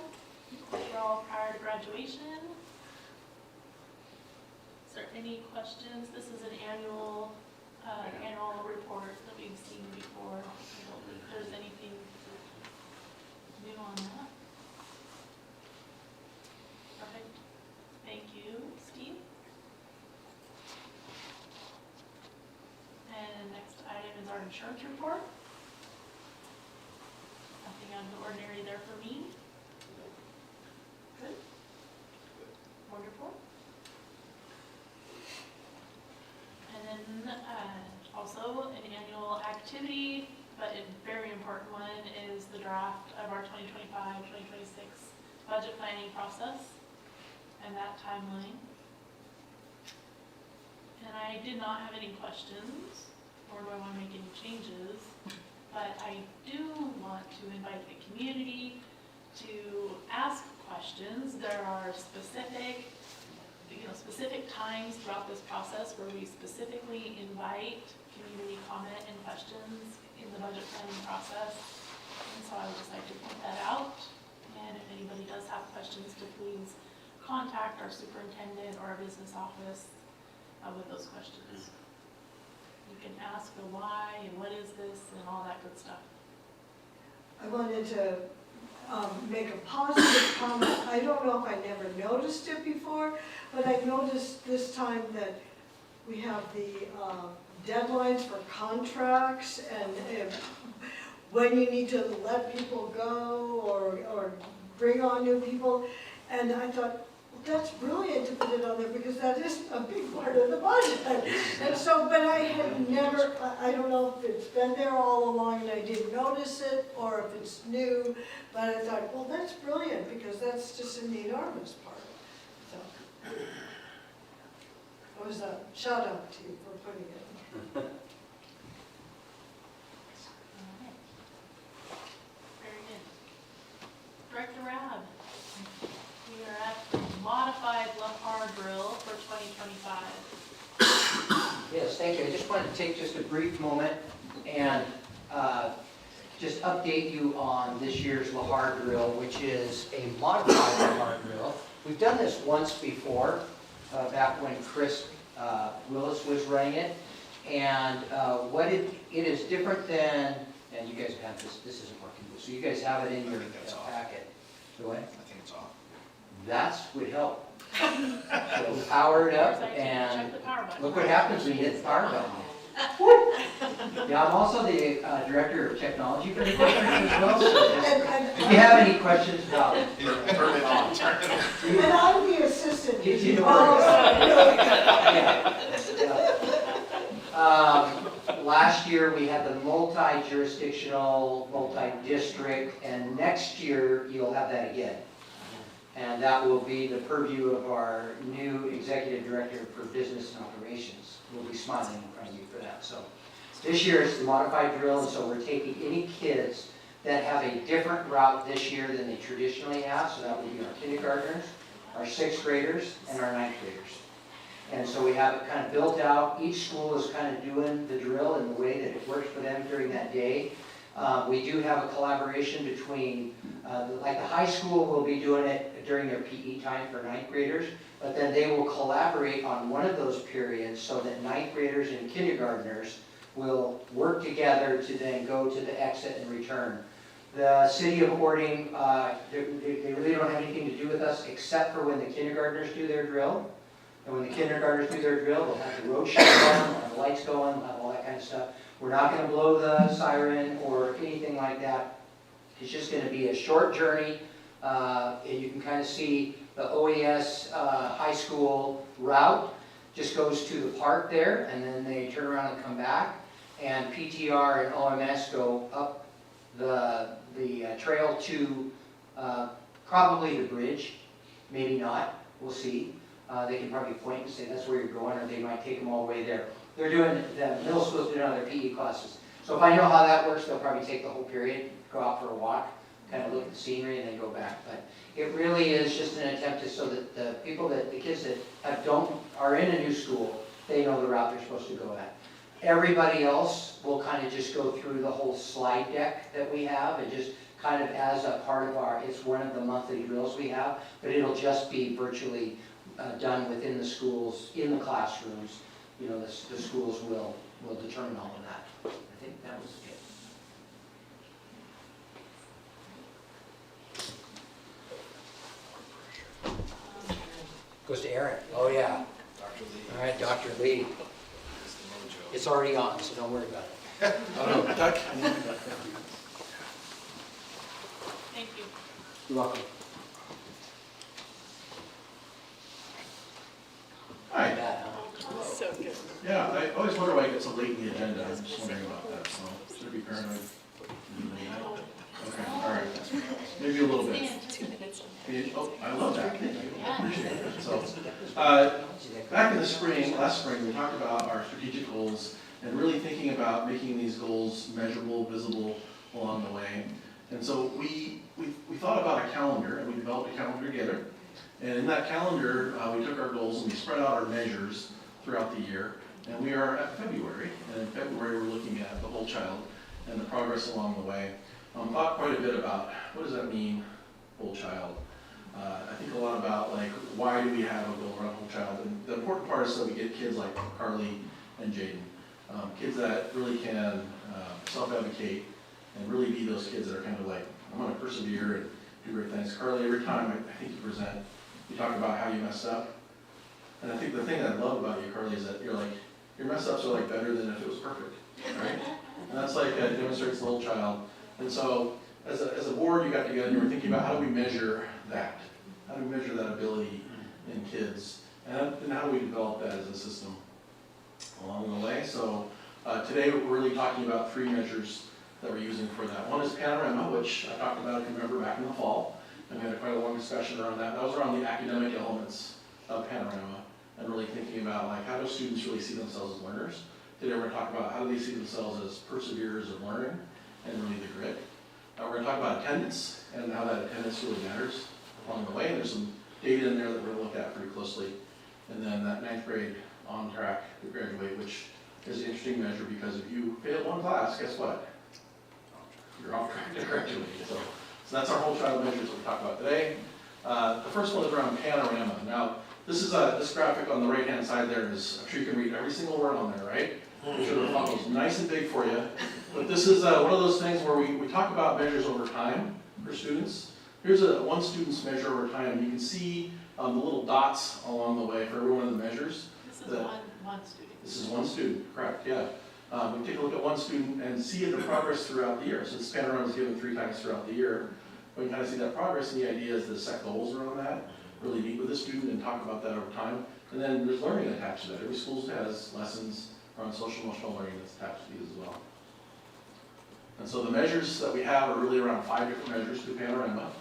overall prior to graduation. Is there any questions? This is an annual report that we've seen before. I don't think there's anything new on that. Perfect. Thank you, Steve. And next item is our insurance report. Nothing out of the ordinary there for me. Good. Wonderful. And then also an annual activity, but a very important one, is the draft of our 2025-2026 budget planning process and that timeline. And I did not have any questions, or do I want to make any changes, but I do want to invite the community to ask questions. There are specific times throughout this process where we specifically invite community comment and questions in the budget planning process. And so I would just like to point that out. And if anybody does have questions, to please contact our superintendent or our business office with those questions. You can ask the why and what is this and all that good stuff. I wanted to make a positive comment. I don't know if I never noticed it before, but I noticed this time that we have the deadlines for contracts and when you need to let people go or bring on new people. And I thought, well, that's brilliant to put it on there because that is a big part of the budget. And so, but I had never, I don't know if it's been there all along and I didn't notice it or if it's new, but I thought, well, that's brilliant because that's just an enormous part. So, it was a shout out to you for putting it. All right. Very good. Director Rad, we are at the modified LEPAR drill for 2025. Yes, thank you. I just wanted to take just a brief moment and just update you on this year's LEPAR drill, which is a modified LEPAR drill. We've done this once before, back when Chris Willis was running it. And what it is different than, and you guys have this isn't working, so you guys have it in your packet. So what? I think it's off. That would help. So power it up and look what happens when you hit the power button. Yeah, I'm also the director of technology for the district as well, so if you have any questions about it. Turn it on, turn it on. And I'm the assistant. Last year, we had the multi-jurisdictional, multi-district, and next year, you'll have that again. And that will be the purview of our new executive director for business and operations. We'll be smiling in front of you for that. So this year, it's the modified drill, and so we're taking any kids that have a different route this year than they traditionally have. So that would be our kindergartners, our 6th graders, and our 9th graders. And so we have it kind of built out. Each school is kind of doing the drill in the way that it works for them during that day. We do have a collaboration between, like the high school will be doing it during their PE time for 9th graders, but then they will collaborate on one of those periods so that 9th graders and kindergartners will work together to then go to the exit and return. The city of Orting, they really don't have anything to do with us except for when the kindergartners do their drill. And when the kindergartners do their drill, they'll have the road shut on, they'll have the lights going, they'll have all that kind of stuff. We're not going to blow the siren or anything like that. It's just going to be a short journey, and you can kind of see the OES high school route just goes to the park there, and then they turn around and come back. And PTR and OMS go up the trail to probably the bridge, maybe not, we'll see. they can probably point and say that's where you're going, or they might take them all the way there. They're doing, the middle school's doing other PE classes. So if I know how that works, they'll probably take the whole period, go out for a walk, kind of look at the scenery, and then go back. But it really is just an attempt to, so that the kids that are in a new school, they know the route they're supposed to go at. Everybody else will kind of just go through the whole slide deck that we have, and just kind of as a part of it's one of the monthly drills we have, but it'll just be virtually done within the schools, in the classrooms. You know, the schools will determine all of that. I think that was it. Goes to Aaron. Oh, yeah. Dr. Lee. All right, Dr. Lee. It's the mojo. It's already on, so don't worry about it. Thank you. You're welcome. Hi. That, huh? So good. Yeah, I always wonder why it gets so late in the agenda. I'm just wondering about that, so should I be paranoid? Okay, all right. Maybe a little bit. 2 minutes. Oh, I love that. Thank you. I appreciate it. So, back in the spring, last spring, we talked about our strategic goals and really thinking about making these goals measurable, visible along the way. And so we thought about a calendar, and we developed a calendar together. And in that calendar, we took our goals and we spread out our measures throughout the year. And we are at February, and in February we're looking at the whole child and the progress along the way. Thought quite a bit about what does that mean, whole child. I think a lot about like why do we have a goal around whole child, and the important part is so we get kids like Carly and Jaden, kids that really can self-advocate and really be those kids that are kind of like, I'm going to persevere and do great things. Carly, every time I think you present, you talk about how you messed up, and I think the thing that I love about you, Carly, is that you're like, your mess ups are like better than if it was perfect, right? And that's like demonstrates the whole child. And so as a board, you got together and you were thinking about how do we measure that? How do we measure that ability in kids? And how do we develop that as a system along the way? So today we're really talking about 3 measures that we're using for that. One is Panorama, which I talked about, if you remember, back in the fall. And we had quite a long discussion around that. That was around the academic elements of Panorama and really thinking about like how do students really see themselves as learners. Today we're going to talk about how do they see themselves as perseverers of learning and really the grit. We're going to talk about attendance and how that attendance really matters along the way. There's some data in there that we're going to look at pretty closely. And then that 9th grade on track to graduate, which is an interesting measure because if you fail one class, guess what? You're off track to graduate. So that's our whole child measures that we talk about today. The first one is around Panorama. Now, this graphic on the right-hand side there is, I'm sure you can read every single word on there, right? I'm sure the font was nice and big for you. But this is one of those things where we talk about measures over time for students. Here's one student's measure over time. You can see the little dots along the way for every one of the measures. This is one student. This is one student, correct, yeah. We take a look at one student and see the progress throughout the year. Since Panorama is given 3 times throughout the year, we can kind of see that progress, and the idea is to set goals around that, really meet with the student and talk about that over time. And then there's learning attached to that. Every school has lessons around social emotional learning that's attached to these as well. And so the measures that we have are really around 5 different measures through Panorama.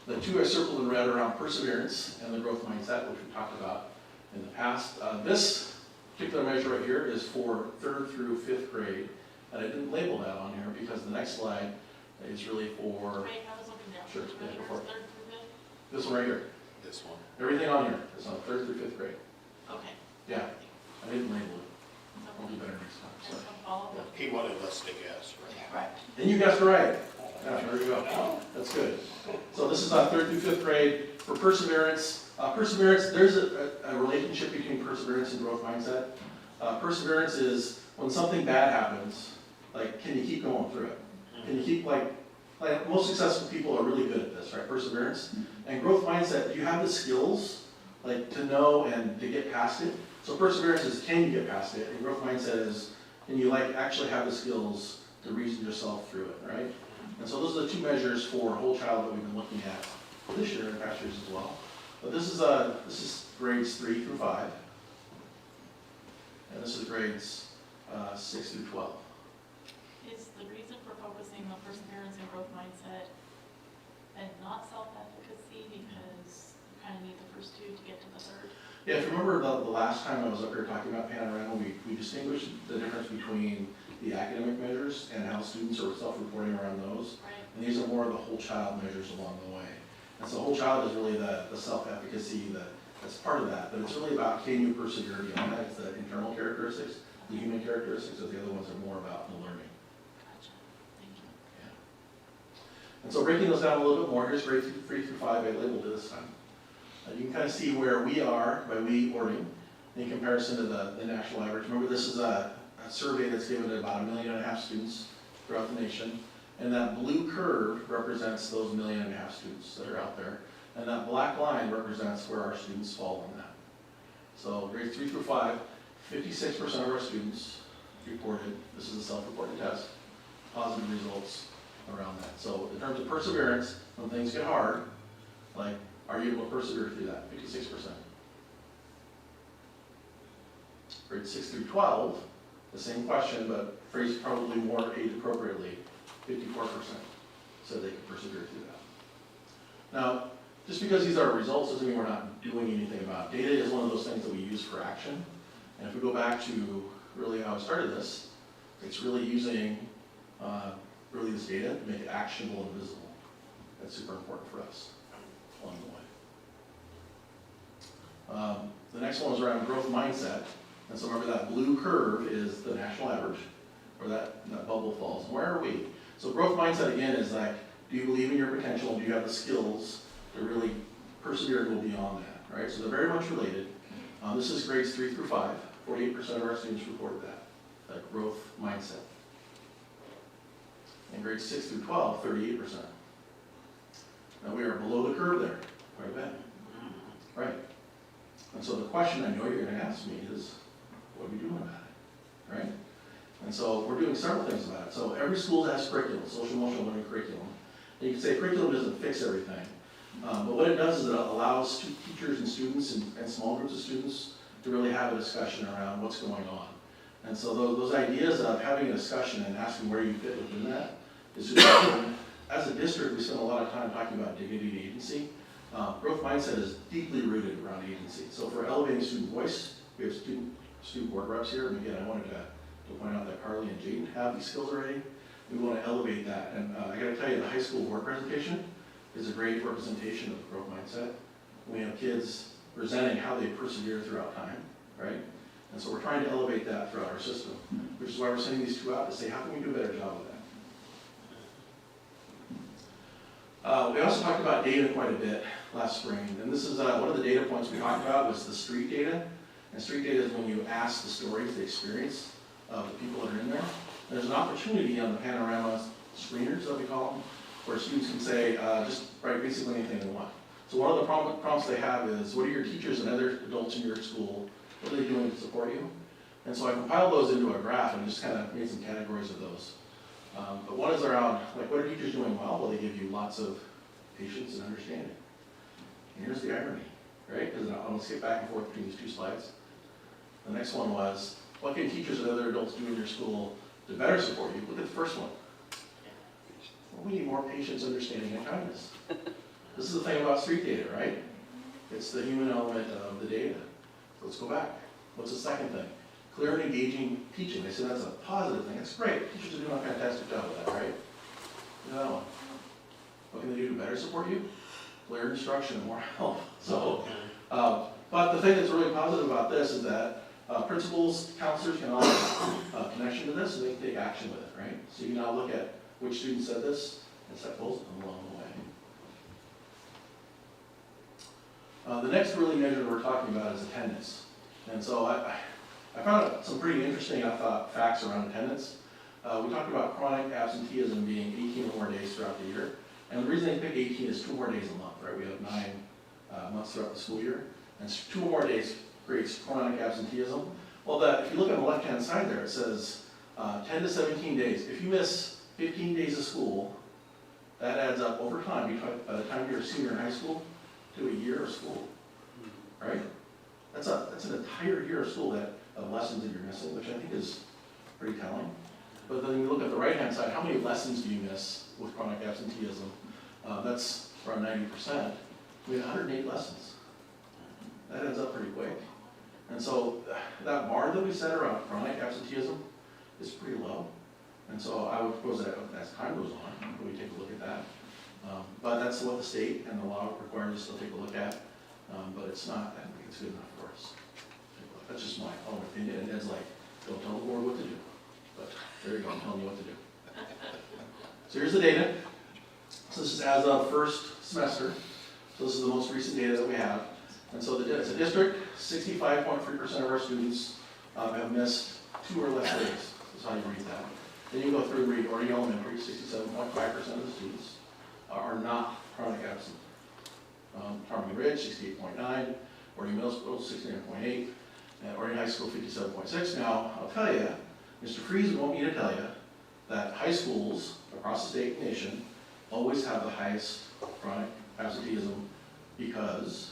The 2 I circled in red around perseverance and the growth mindset, which we talked about in the past. This particular measure right here is for 3rd through 5th grade. And I didn't label that on here because the next slide is really for... Wait, I was looking down. Sure, Which yeah, measure go for is it. 3rd through 5th? This one right here. This one. Everything on here is on 3rd through 5th grade. Okay. Yeah, I didn't label it. I'll do better next time. So. All of them. He wanted us to guess, right? And you guessed right. Yeah, there you go. That's good. So this is 3rd through 5th grade for perseverance. Perseverance, there's a relationship between perseverance and growth mindset. Perseverance is when something bad happens, like, can you keep going through it? Can you keep, like most successful people are really good at this, right? Perseverance. And growth mindset, you have the skills, like, to know and to get past it. So perseverance is, can you get past it? And growth mindset is, can you, like, actually have the skills to reason yourself through it, right? And so those are the 2 measures for whole child that we've been looking at this year and past years as well. But this is grades 3 through 5. And this is grades 6 through 12. Is the reason for focusing on perseverance and growth mindset and not self-efficacy because you kind of need the first two to get to the third. Yeah, if you remember the last time I was up here talking about Panorama, we distinguished the difference between the academic measures and how students are self-reporting around those. Right. And these are more of the whole child measures along the way. And so whole child is really the self-efficacy, that's part of that, but it's really about can you persevere beyond that. It's the internal characteristics, the human characteristics, of the other ones are more about the learning. Gotcha. Thank you. And so breaking those down a little bit more, here's grade 3 through 5, I labeled it this time. You can kind of see where we are by we ordering in comparison to the national average. Remember, this is a survey that's given to about 1.5 million students throughout the nation. And that blue curve represents those 1.5 million students that are out there. And that black line represents where our students fall in that. So grades 3 through 5, 56% of our students reported, this is a self-reported test, positive results around that. So in terms of perseverance, when things get hard, like, are you able to persevere through that? 56%. Grades 6 through 12, the same question, but phrased probably more age appropriately, 54% said they could persevere through that. Now, just because these are results doesn't mean we're not doing anything about it. Data is one of those things that we use for action. And if we go back to really how I started this, it's really using really this data to make it actionable and visible. That's super important for us along the way. The next one is around growth mindset. And so remember that blue curve is the national average, where that bubble falls. Where are we? So growth mindset again is like, do you believe in your potential? Do you have the skills to really persevere and go beyond that, right? So they're very much related. This is grades 3 through 5. 48% of our students reported that growth mindset. And grades 6 through 12, 38%. Now we are below the curve there, quite a bit, right? And so the question I know you're going to ask me is, what are we doing about it, right? And so we're doing several things about it. So every school has curriculum, social emotional learning curriculum. And you can say curriculum doesn't fix everything, but what it does is it allows teachers and students and small groups of students to really have a discussion around what's going on. And so those ideas of having a discussion and asking where you fit within that is super important. As a district, we spend a lot of time talking about dignity and agency. Growth mindset is deeply rooted around agency. So for elevating student voice, we have student board reps here, and again, I wanted to point out that Carly and Jaden have these skills already. We want to elevate that, and I got to tell you, the high school board presentation is a great representation of the growth mindset. We have kids presenting how they persevere throughout time, right? And so we're trying to elevate that throughout our system, which is why we're sending these two out to say, how can we do a better job of that? We also talked about data quite a bit last spring, and this is one of the data points we talked about was the street data. And street data is when you ask the stories, the experience of the people that are in there. And there's an opportunity on the Panorama screeners, that we call them, where students can say, just write basically anything they want. So one of the prompts they have is, what are your teachers and other adults in your school, what are they doing to support you? And so I compiled those into a graph and just kind of made some categories of those. But one is around, like, what are teachers doing well? Well, they give you lots of patience and understanding. And here's the irony, right? Because I'm going to skip back and forth between these two slides. The next one was, what can teachers and other adults do in your school to better support you? Look at the first one. Well, we need more patience, understanding, and kindness. This is the thing about street data, right? It's the human element of the data. So let's go back. What's the second thing? Clear and engaging teaching. They said that's a positive thing. That's great. Teachers are doing a fantastic job of that, right? Look at that one. What can they do to better support you? Clear instruction and more help. So, but the thing that's really positive about this is that principals, counselors can all have a connection to this, and they can take action with it, right? So you can now look at which student said this and set goals with them along the way. The next really measure we're talking about is attendance. And so I found some pretty interesting, I thought, facts around attendance. We talked about chronic absenteeism being 18 or more days throughout the year. And the reason they pick 18 is 2 more days a month, right? We have 9 months throughout the school year. And 2 more days creates chronic absenteeism. Well, if you look on the left-hand side there, it says 10 to 17 days. If you miss 15 days of school, that adds up over time, by the time you're a senior in high school, to a year of school, right? That's an entire year of school of lessons that you're missing, which I think is pretty telling. But then you look at the right-hand side, how many lessons do you miss with chronic absenteeism? That's around 90%. We had 108 lessons. that ends up pretty quick. And so that bar that we set around chronic absenteeism is pretty low. And so I would propose that as time goes on, we take a look at that. But that's what the state and the law requires us to take a look at. But it's not, I don't think it's good enough for us. That's just my own opinion. And Ed's like, don't tell the board what to do. But there you go, I'm telling you what to do. So here's the data. So this is as of first semester. So this is the most recent data that we have. And so it's a district, 65.3% of our students have missed 2 or less days. That's how you read that. Then you go through and read Orting Elementary, 67.5% of the students are not chronic absent. Harmony Ridge, 68.9, Orting Middle School, 69.8, and Orting High School, 57.6. Now, I'll tell you, Mr. Freeze would want me to tell you that high schools across the state and nation always have the highest chronic absenteeism because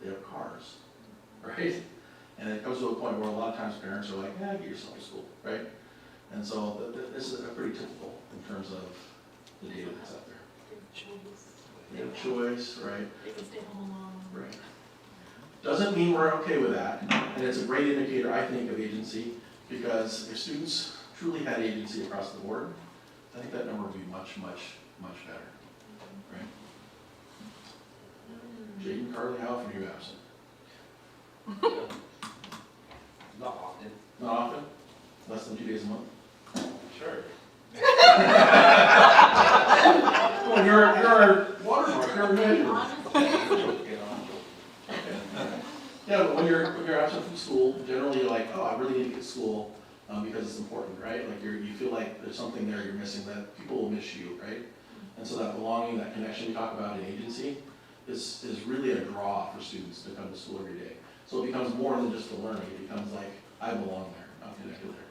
they have cars, right? And it comes to a point where a lot of times parents are like, get yourself to school, right? And so this is pretty typical in terms of the data that's out there. They have choice, right? They can stay home alone. Right. Doesn't mean we're okay with that, and it's a great indicator, I think, of agency, because if students truly had agency across the board, I think that number would be much, much, much better, right? Jaden, Carly, how often are you absent? Not often. Not often? Less than 2 days a month? Sure. Well, you're our watermark, you're our measure. Yeah, but when you're absent from school, generally you're like, I really need to get to school because it's important, right? Like you feel like there's something there you're missing, that people will miss you, right? And so that belonging, that connection we talk about in agency is really a draw for students to come to school every day. So it becomes more than just the learning, it becomes like, I belong there, I'm connected there.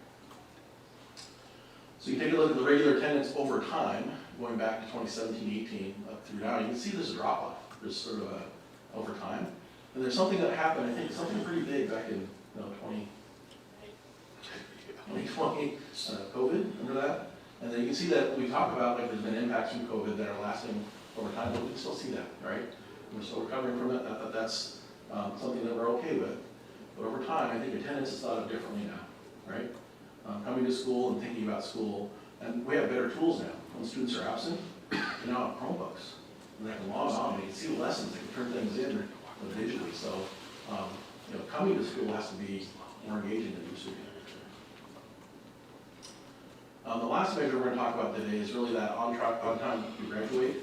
So you take a look at the regular attendance over time, going back to 2017-18 up through now, you can see there's a drop off. There's sort of a over time. And there's something that happened, I think something pretty big back in 2020, COVID, under that. And then you can see that we talk about like there's been impacts from COVID that are lasting over time, but we can still see that, right? We're still recovering from it. That's something that we're okay with. But over time, I think attendance is thought of differently now, right? Coming to school and thinking about school, and we have better tools now. When students are absent, they now have Chromebooks, and they can log on, they can see the lessons, they can turn things in digitally. So, coming to school has to be more engaging than used to be. The last measure we're going to talk about today is really that on time to graduate.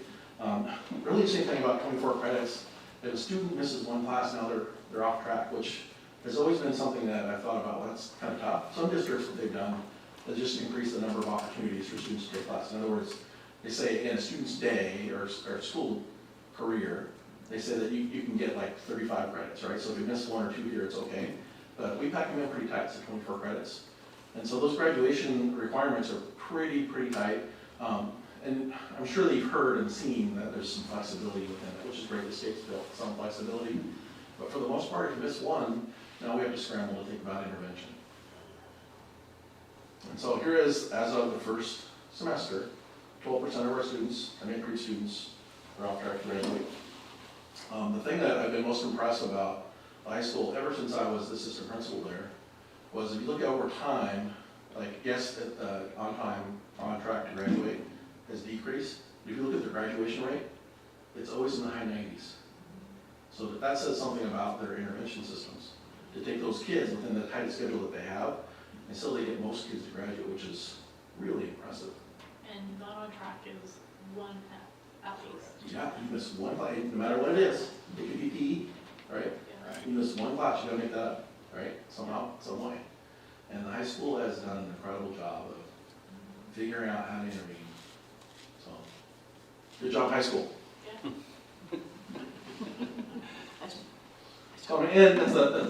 Really the same thing about 24 credits. If a student misses one class, now they're off track, which has always been something that I've thought about. Well, that's kind of tough. Some districts, what they've done is just increase the number of opportunities for students to take class. In other words, they say in a student's day or school career, they say that you can get like 35 credits, right? So if you miss 1 or 2 here, it's okay. But we pack them in pretty tight, so 24 credits. And so those graduation requirements are pretty tight. And I'm sure that you've heard and seen that there's some flexibility within it, which is great. The state's built some flexibility. But for the most part, if you miss one, now we have to scramble to think about intervention. And so here is, as of the first semester, 12% of our students, our increased students, are off track to graduate. The thing that I've been most impressed about high school, ever since I was the assistant principal there, was if you look at over time, like yes, on time, on track to graduate has decreased. If you look at the graduation rate, it's always in the high 90s. So that says something about their intervention systems. To take those kids within the tight schedule that they have, and still they get most kids to graduate, which is really impressive. And not on track is 1 at least. Yeah, you miss one class, no matter what it is. It could be PE, right? You miss one class, you gotta make that up, right? Somehow, some way. And the high school has done an incredible job of figuring out how to intervene. So, good job, high school. Yeah. So I'm gonna end,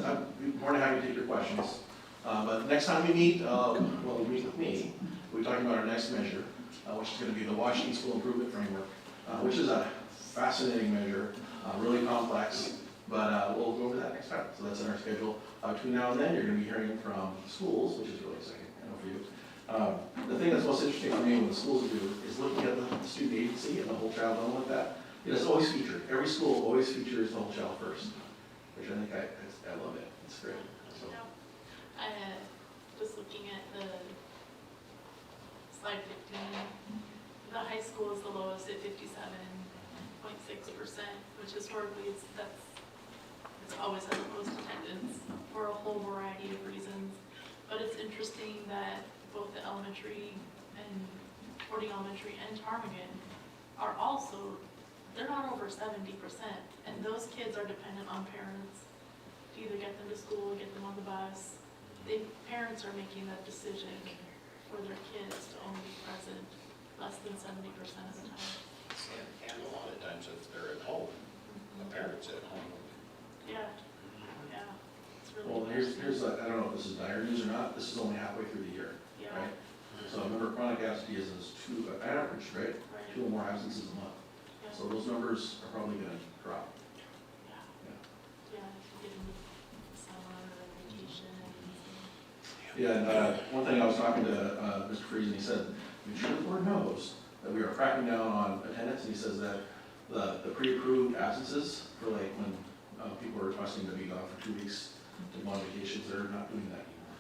I'm more than happy to take your questions. But next time we meet, you meet with me, we're talking about our next measure, which is gonna be the Washington School Improvement Framework, which is a fascinating measure, really complex, but we'll go over that next time. So that's in our schedule. Between now and then, you're gonna be hearing from schools, which is really exciting, I know for you. The thing that's most interesting for me when the schools do is looking at the student agency and the whole child element of that. It is always featured. Every school always features the whole child first. which I think I love it, it's great, so. I was looking at the slide 15. The high school is the lowest at 57.6%, which historically it's always had the most attendance for a whole variety of reasons. But it's interesting that both the elementary and Fording Elementary and Ptarmigan are also, they're not over 70%. And those kids are dependent on parents to either get them to school, get them on the bus. Parents are making that decision for their kids to only be present less than 70% of the time. And a lot of times if they're at home, the parents at home. Yeah, yeah, it's really. Well, here's I don't know if this is dire news or not, this is only halfway through the year, Yeah, right? So remember, chronic absenteeism is average, right? right, 2 or more absences a month. yeah, So those numbers are probably gonna drop. yeah, getting the summer or vacation. Yeah, and one thing I was talking to Mr. Friesen, he said, make sure the board knows that we are cracking down on attendance, and he says that the pre-approved absences for like when people are requesting to be gone for 2 weeks to go on vacations, they're not doing that anymore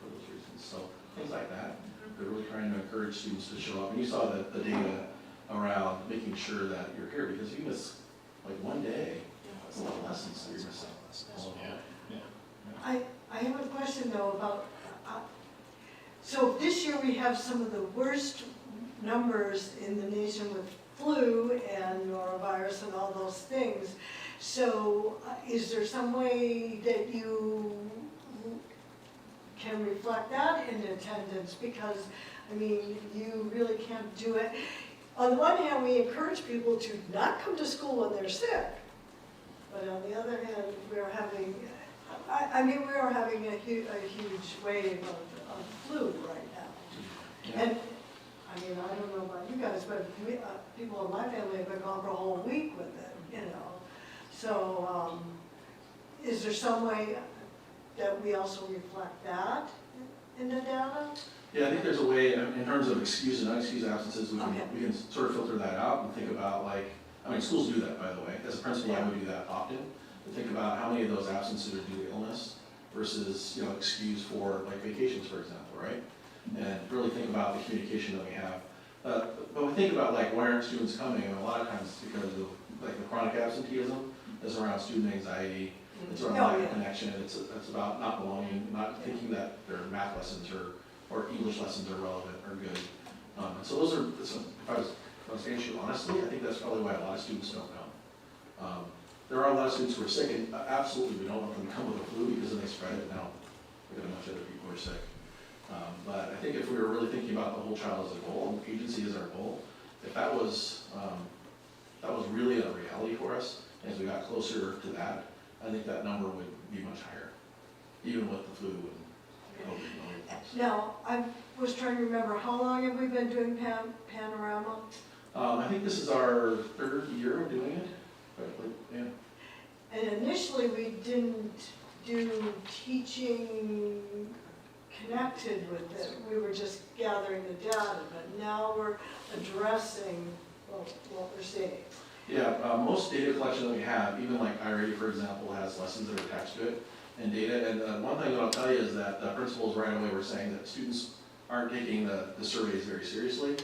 for those reasons. So things like that, they're really trying to encourage students to show up. And you saw the data around making sure that you're here, because if you miss like 1 day, that's a lot of lessons that you're missing. I have a question though about, so this year we have some of the worst numbers in the nation with flu and norovirus and all those things. So is there some way that you can reflect that in attendance? Because, I mean, you really can't do it. On the one hand, we encourage people to not come to school when they're sick. But on the other hand, we're having, I mean, we are having a huge wave of flu right now. And, I mean, I don't know about you guys, but people in my family have been gone for a whole week with it, you know. So, is there some way that we also reflect that in the data? Yeah, I think there's a way, in terms of excused and unexcused absences, we Okay. can sort of filter that out and think about like, I mean, schools do that, by the way. As a principal, I would do that often, to think about how many of those absences are due to illness versus, you know, excused for like vacations, for example, right? And really think about the communication that we have. But we think about like, why aren't students coming? And a lot of times it's because of like the chronic absenteeism is around student anxiety. It's around lack of connection. It's about not belonging, not thinking that their math lessons or English lessons are relevant or good. And so those are, if I was to answer you honestly, I think that's probably why a lot of students don't come. There are a lot of students who are sick, and absolutely we don't want them to come with a flu because then they spread it. Now, we have a bunch of other people who are sick. But I think if we were really thinking about the whole child as a goal, and agency as our goal, if that was really a reality for us, as we got closer to that, I think that number would be much higher, even with the flu and COVID and all of those. Now, I was trying to remember, how long have we been doing Panorama? I think this is our 3rd year of doing it. Yeah. And initially, we didn't do teaching connected with it. We were just gathering the data, but now we're addressing what we're seeing. Yeah, most data collection that we have, even like iReady, for example, has lessons that are attached to it and data. And one thing that I'll tell you is that the principals right away were saying that students aren't taking the surveys very seriously.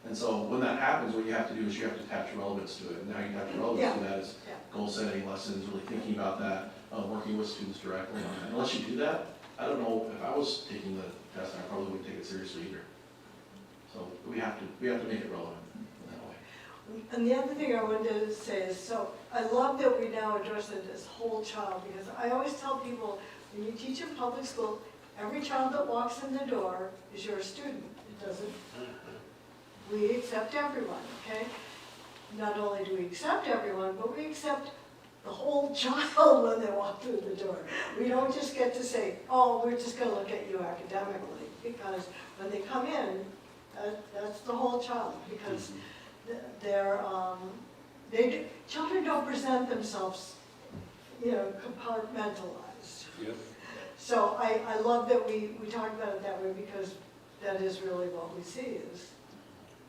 And so when that happens, what you have to do is you have to attach relevance to it. And how you attach relevance to that is goal setting, lessons, really thinking about that, working with students directly on that. Unless you do that, I don't know, if I was taking the test, I probably wouldn't take it seriously either. So we have to make it relevant in that way. And the other thing I wanted to say is, so I love that we now address it as whole child, because I always tell people, when you teach in public school, every child that walks in the door is your student. It doesn't, we accept everyone, okay? Not only do we accept everyone, but we accept the whole child when they walk through the door. We don't just get to say, oh, we're just gonna look at you academically, because when they come in, that's the whole child, because children don't present themselves, you know, compartmentalized. Yep. So I love that we talk about it that way, because that is really what we see is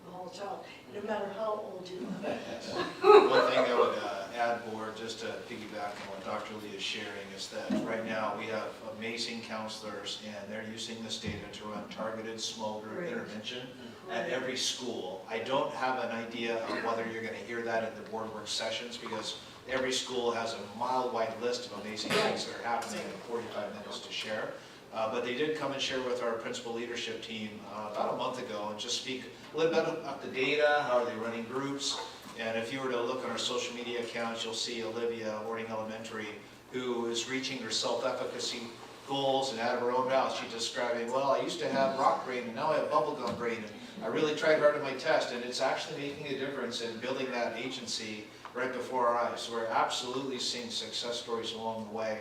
the whole child, no matter how old you are. One thing I would add, Board, just to piggyback piggyback on what Dr. Lee is sharing is that right now we have amazing counselors and they're using this data to run targeted small group Right. intervention at every school. I don't have an idea of whether you're going to hear that in the board work sessions because every school has a mile-wide list of amazing things that are happening in 45 minutes to share. But they did come and share with our principal leadership team about a month ago and just speak a little bit about the data, how are they running groups. And if you were to look on our social media accounts, you'll see Olivia, Ording Elementary, who is reaching her self-efficacy goals, and out of her own mouth, she's describing, well, I used to have rock brain, and now I have bubblegum brain, and I really tried hard on my test, and it's actually making a difference in building that agency right before our eyes. So we're absolutely seeing success stories along the way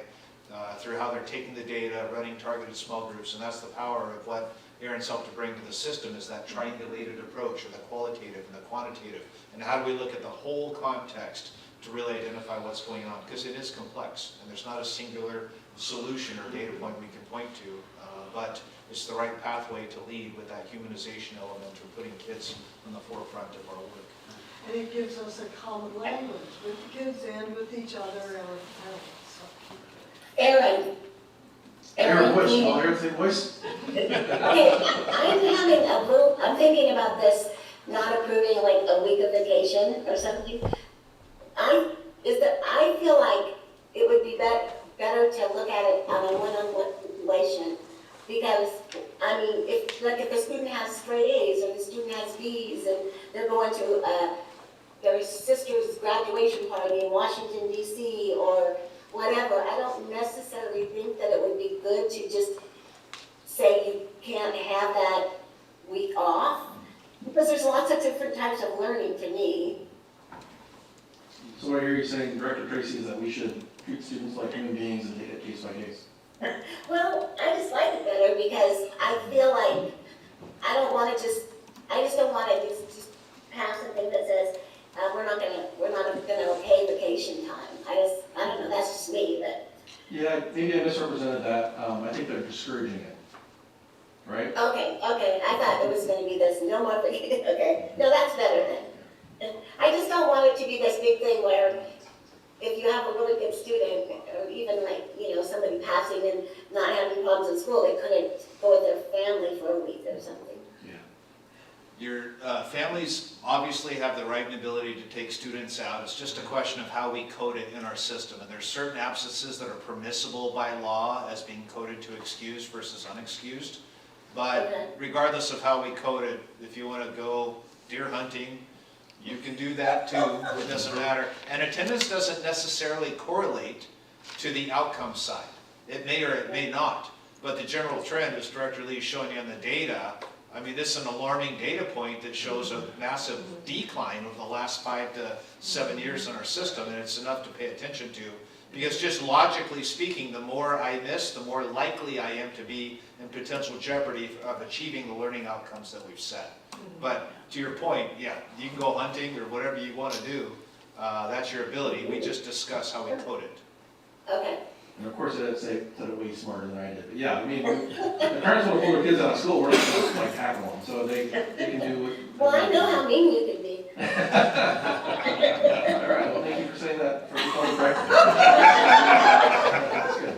through how they're taking the data, running targeted small groups, and that's the power of what Aaron's helped to bring to the system is that triangulated approach, or the qualitative and the quantitative, and how do we look at the whole context to really identify what's going on, because it is complex, and there's not a singular solution or data point we can point to, but it's the right pathway to lead with that humanization element of putting kids on the forefront of our work. And it gives us a common language with the kids and with each other and with parents. Aaron. Aaron, voice, I'll hear the voice. Okay, I'm thinking about this, not approving like a week of vacation or something. I feel like it would be better to look at it on a one-on-one situation. Because, I mean, if the student has straight A's or the student has B's and they're going to their sister's graduation party in Washington DC or whatever, I don't necessarily think that it would be good to just say you can't have that week off. Because there's lots of different types of learning to me. So what I hear you saying, Director Tracy, is that we should treat students like human beings and take it case by case. Well, I just like it better because I feel like I just don't want to just pass something that says we're not gonna pay vacation time. I don't know, that's just me, but. Yeah, maybe I misrepresented that. I think they're discouraging it, right? Okay, I thought it was gonna be this, no more vacation, okay. No, that's better then. I just don't want it to be this big thing where if you have a really good student, or even like, somebody passing and not having problems in school, they couldn't go with their family for a week or something. Your families obviously have the right and ability to take students out. It's just a question of how we code it in our system. And there's certain absences that are permissible by law as being coded to excused versus unexcused. But regardless of how we code it, if you want to go deer hunting, you can do that too. It doesn't matter. And attendance doesn't necessarily correlate to the outcome side. It may or it may not. But the general trend, as Director Lee is showing you on the data, I mean, this is an alarming data point that shows a massive decline over the last 5 to 7 years in our system, and it's enough to pay attention to. Because just logically speaking, the more I miss, the more likely I am to be in potential jeopardy of achieving the learning outcomes that we've set. But to your point, yeah, you can go hunting or whatever you want to do. That's your ability. We just discuss how we code it. Okay. And of course, it said it way smarter than I did. But yeah, I mean, the parents want to pull their kids out of school, we're not going to like tackle them. So they can do what. Well, I know how mean you can be. All right, well, thank you for saying that for the public record. That's good.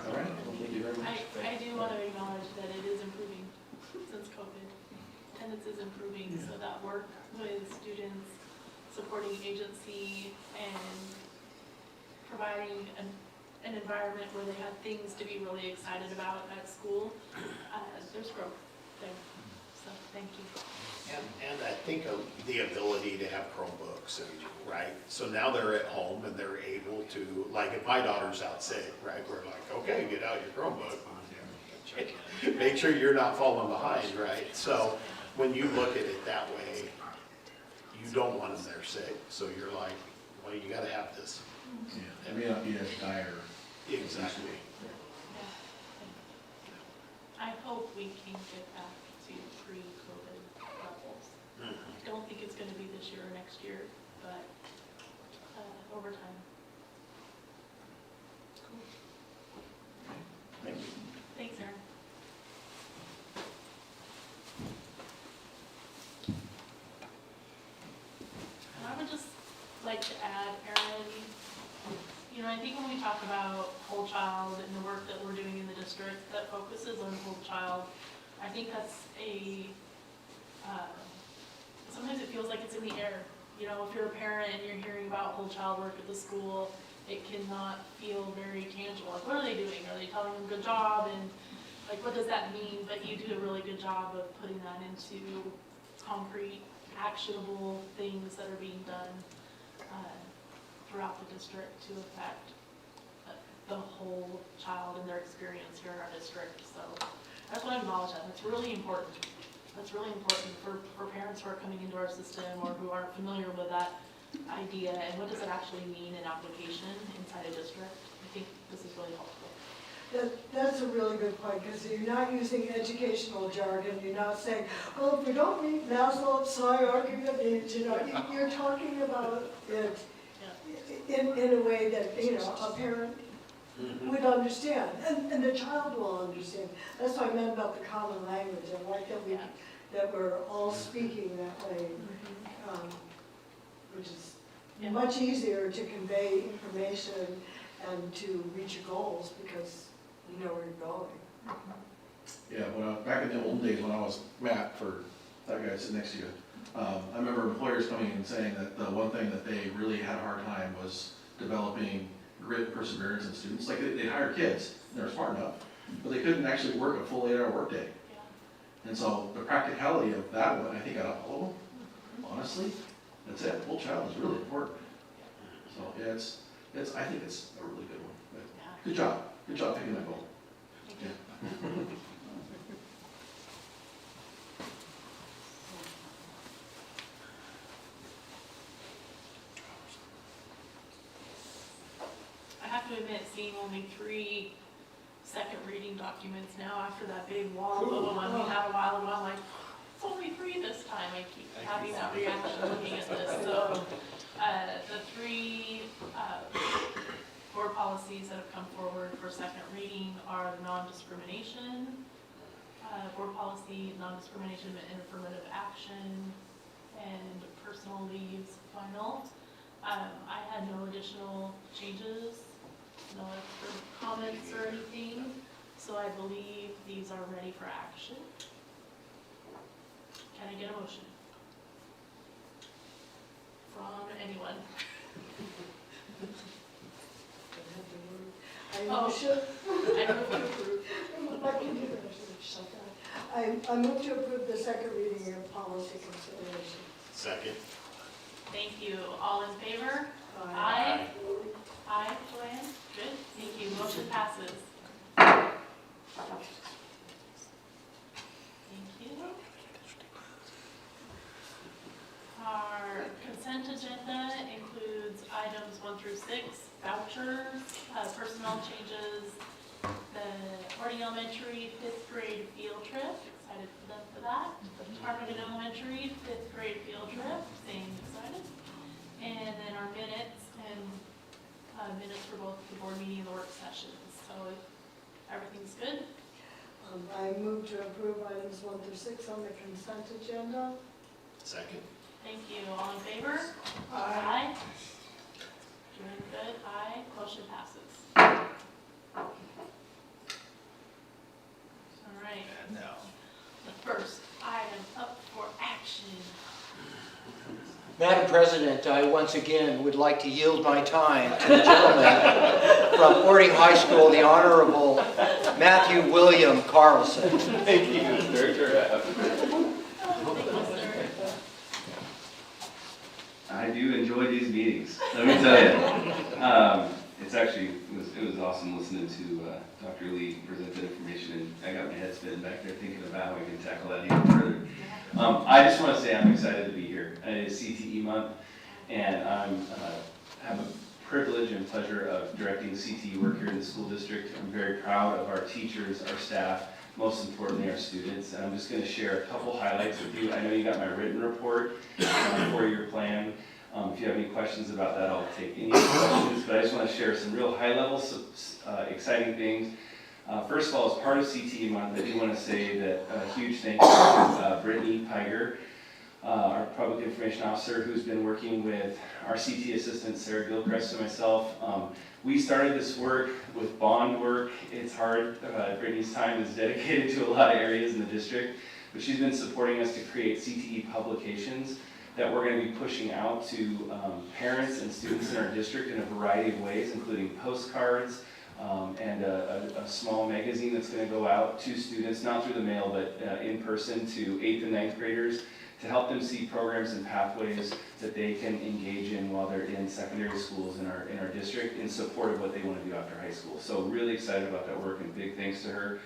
All right, well, thank you very much. I do want to acknowledge that it is improving since COVID. Attendance is improving, so that work with students, supporting agency, and providing an environment where they have things to be really excited about at school, there's growth there. So thank you. And I think of the ability to have Chromebooks, right? So now they're at home and they're able to, like if my daughter's out sick, right? We're like, okay, get out your Chromebook. Make sure you're not falling behind, right? So when you look at it that way, you don't want them there sick. So you're like, well, you gotta have this. Yeah, it may not be as dire. Exactly. I hope we can get back to pre-COVID levels. I don't think it's going to be this year or next year, but over time. Cool. Thank you. Thanks, Aaron. like to add, Erin, you know, I think when we talk about whole child and the work that we're doing in the district that focuses on whole child, I think that's sometimes it feels like it's in the air. You know, if you're a parent and you're hearing about whole child work at the school, it cannot feel very tangible. Like, what are they doing? Are they telling them good job? And like, what does that mean? But you do a really good job of putting that into concrete, actionable things that are being done throughout the district to affect the whole child and their experience here in our district. So I just want to acknowledge that. That's really important. That's really important for parents who are coming into our system or who aren't familiar with that idea and what does it actually mean in application inside a district. I think this is really helpful. That's a really good point, because you're not using educational jargon. You're not saying, well, if we don't meet Maslow's hierarchy of needs, you know, you're talking about it in a way that, you know, a parent would understand, and the child will understand. That's what I meant about the common language. I like that we're all speaking that way, which is much easier to convey information and to reach your goals because you know where you're going. Yeah, back in the old days when I was Matt, for that guy sitting next to you, I remember employers coming and saying that the one thing that they really had a hard time was developing grit and perseverance in students. Like they'd hire kids, and they were smart enough, but they couldn't actually work a full 8-hour workday. And so the practicality of that one, I think out of all of them, honestly, that's it. The whole child is really important. So yeah, I think it's a really good one. But good job picking that goal. Yeah. I have to admit, seeing only 3 second reading documents now after that big wall of the one we had a while ago, I'm like, it's only 3 this time. I keep having that reaction looking at this. So the 3 board policies that have come forward for second reading are non-discrimination, board policy, non-discrimination and affirmative action, and personal leaves final. I had no additional changes, no extra comments or anything, so I believe these are ready for action. Can I get a motion from anyone? I motion. I move to approve. I move to approve the second reading of policy consideration. Second. Thank you. All in favor? Aye. Aye, Joanne? Good, thank you. Motion passes. Thank you. Our consent agenda includes items 1 through 6, vouchers, personnel changes, the Harding Elementary 5th grade field trip, excited for that. The Harmon Elementary 5th grade field trip, same excited. And then our minutes and minutes for both the board meeting and the work sessions. So if everything's good. I move to approve items 1 through 6 on the consent agenda. Second. Thank you. All in favor? Aye. Doing good. Aye. Motion passes. All right. And now. The first item up for action. Madam President, I once again would like to yield my time to the gentleman from Orting High School, the Honorable Matthew William Carlson. Thank you, Director F. I do enjoy these meetings, let me tell you. It's actually, it was awesome listening to Dr. Lee present that information, and I got my head spinning back there thinking about how we can tackle that even further. I just want to say I'm excited to be here. It is CTE month, and I have a privilege and pleasure of directing CTE work here in the school district. I'm very proud of our teachers, our staff, most importantly our students, and I'm just going to share a couple highlights with you. I know you got my written report, 4-year plan. If you have any questions about that, I'll take any questions, but I just want to share some real high-level, exciting things. First of all, as part of CTE month, I do want to say that a huge thank you to Brittany Piger. our public information officer, who's been working with our CT assistant, Sarah Gilchrist, and myself. We started this work with bond work. It's hard. Brittany's time is dedicated to a lot of areas in the district, but she's been supporting us to create CTE publications that we're going to be pushing out to parents and students in our district in a variety of ways, including postcards and a small magazine that's going to go out to students, not through the mail, but in person to 8th and 9th graders, to help them see programs and pathways that they can engage in while they're in secondary schools in our district in support of what they want to do after high school. So really excited about that work, and big thanks to her.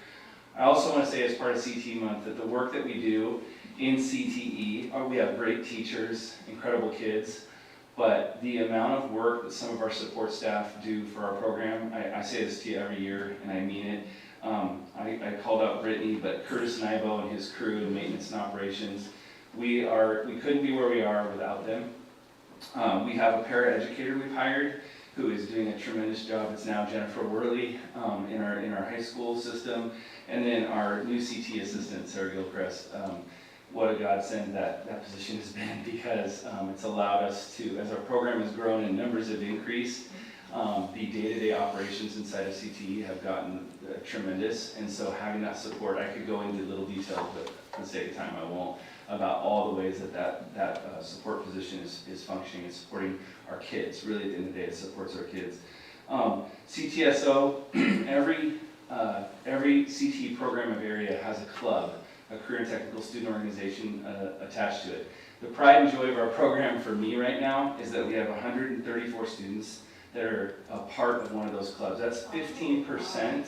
I also want to say, as part of CTE month, that the work that we do in CTE, we have great teachers, incredible kids, but the amount of work that some of our support staff do for our program, I say this to you every year, and I mean it. I called out Brittany, but Curtis Nybo and his crew in maintenance and operations, we couldn't be where we are without them. We have a paraeducator we've hired who is doing a tremendous job. It's now Jennifer Worley in our high school system, and then our new CT assistant, Sarah Gilchrist. What a godsend that position has been, because it's allowed us to, as our program has grown and numbers have increased, the day-to-day operations inside of CTE have gotten tremendous, and so having that support, I could go into little details, but for the sake of time I won't, about all the ways that support position is functioning and supporting our kids. Really, at the end of the day, it supports our kids. CTSO, every CTE program of area has a club, a career and technical student organization attached to it. The pride and joy of our program for me right now is that we have 134 students that are a part of one of those clubs. That's 15%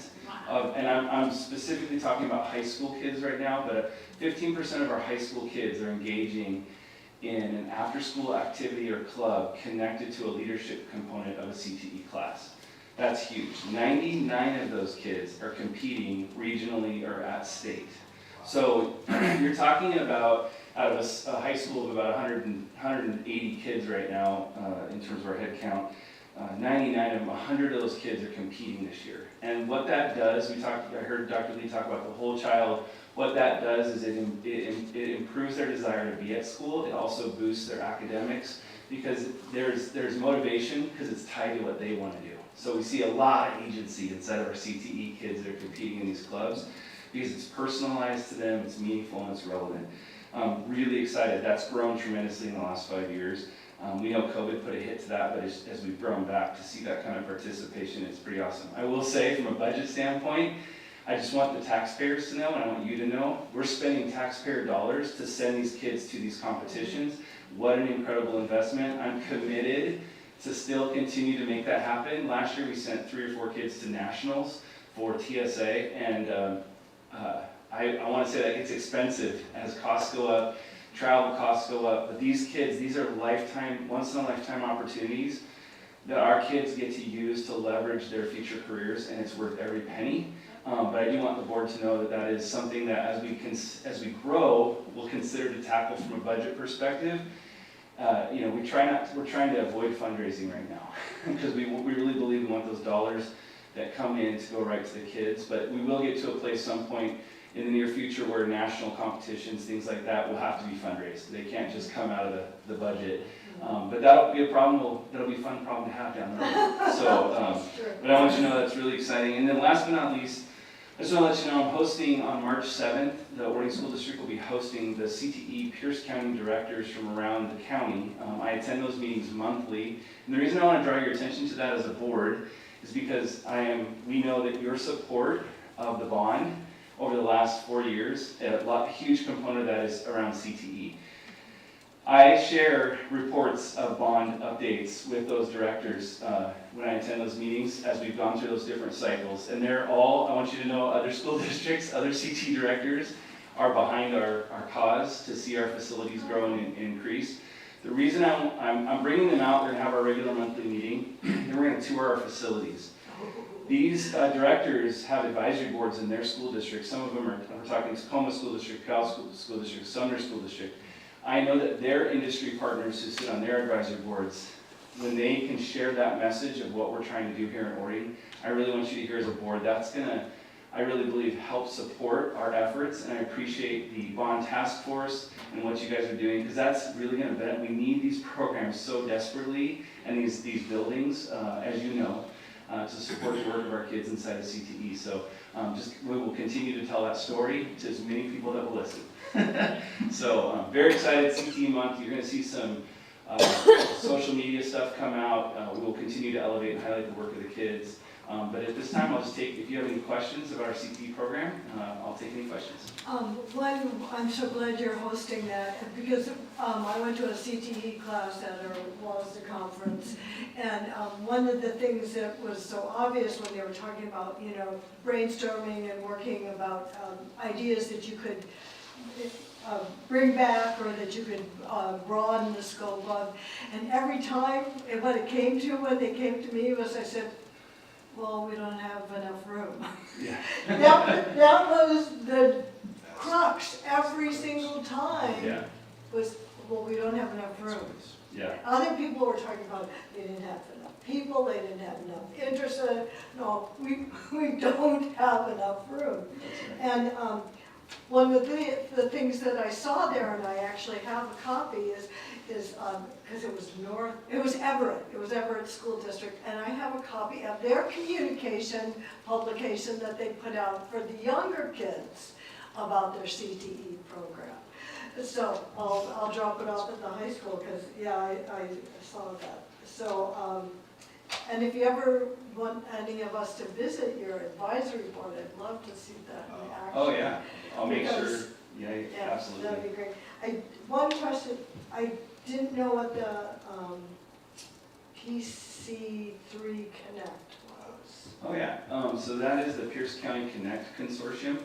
of, and I'm specifically talking about high school kids right now, but 15% of our high school kids are engaging in an after-school activity or club connected to a leadership component of a CTE class. That's huge. 99 of those kids are competing regionally or at state. So you're talking about, out of a high school of about 180 kids right now in terms of our head count, 99 of them, 100 of those kids are competing this year. And what that does, I heard Dr. Lee talk about the whole child. What that does is it improves their desire to be at school. It also boosts their academics, because there's motivation, because it's tied to what they want to do. So we see a lot of agency inside of our CTE kids that are competing in these clubs, because it's personalized to them, it's meaningful, and it's relevant. Really excited. That's grown tremendously in the last 5 years. We know COVID put a hit to that, but as we've grown back, to see that kind of participation, it's pretty awesome. I will say, from a budget standpoint, I just want the taxpayers to know, and I want you to know, we're spending taxpayer dollars to send these kids to these competitions. What an incredible investment. I'm committed to still continue to make that happen. Last year we sent 3 or 4 kids to nationals for TSA, and I want to say that gets expensive as costs go up, travel costs go up, but these kids, these are once in a lifetime opportunities that our kids get to use to leverage their future careers, and it's worth every penny. But I do want the board to know that is something that as we grow, we'll consider to tackle from a budget perspective. We're trying to avoid fundraising right now, because we really believe we want those dollars that come in to go right to the kids, but we will get to a place some point in the near future where national competitions, things like that, will have to be fundraised. They can't just come out of the budget. But that'll be a problem, that'll be a fun problem to have down the road. So, but I want you to know that's really exciting. And then last but not least, I just want to let you know I'm hosting on March 7th, the Orting School District will be hosting the CTE Pierce County directors from around the county. I attend those meetings monthly, and the reason I want to draw your attention to that as a board is because we know that your support of the bond over the last 4 years, a huge component of that is around CTE. I share reports of bond updates with those directors when I attend those meetings as we've gone through those different cycles. And they're all, I want you to know, other school districts, other CT directors are behind our cause to see our facilities grow and increase. The reason I'm bringing them out, we're going to have our regular monthly meeting, and we're going to tour our facilities. These directors have advisory boards in their school districts. Some of them we're talking Tacoma School District, Cal School District, Sumner School District. I know that their industry partners who sit on their advisory boards, when they can share that message of what we're trying to do here in Orting, I really want you to hear as a board, that's gonna I really believe help support our efforts, and I appreciate the bond task force and what you guys are doing, because that's really going to benefit. We need these programs so desperately, and these buildings, as you know, to support the work of our kids inside of CTE. So we will continue to tell that story to as many people that will listen. So very excited, CTE month. You're going to see some social media stuff come out. We will continue to elevate and highlight the work of the kids. But at this time, I'll just take, if you have any questions about our CTE program, I'll take any questions. One, I'm so glad you're hosting that, because I went to a CTE class at our WASDA conference, and one of the things that was so obvious when they were talking about, you know, brainstorming and working about ideas that you could bring back, or that you could broaden the scope of, and every time, when they came to me, was I said, well, we don't have enough room. Yeah. that was the crux every single time. Yeah. Was, well, we don't have enough room. Yeah. Other people were talking about they didn't have enough people, they didn't have enough interest. No, we don't have enough room. And one of the things that I saw there, and I actually have a copy, is because it was Everett School District, and I have a copy of their communication publication that they put out for the younger kids about their CTE program. So I'll drop it off at the high school, because yeah, I saw that. So and if you ever want any of us to visit your advisory board, I'd love to see that in action. Oh yeah, I'll make sure. Because, Yeah, yeah, absolutely. that'd be great. One question, I didn't know what the PC3 Connect was. Oh yeah, so that is the Pierce County Connect Consortium.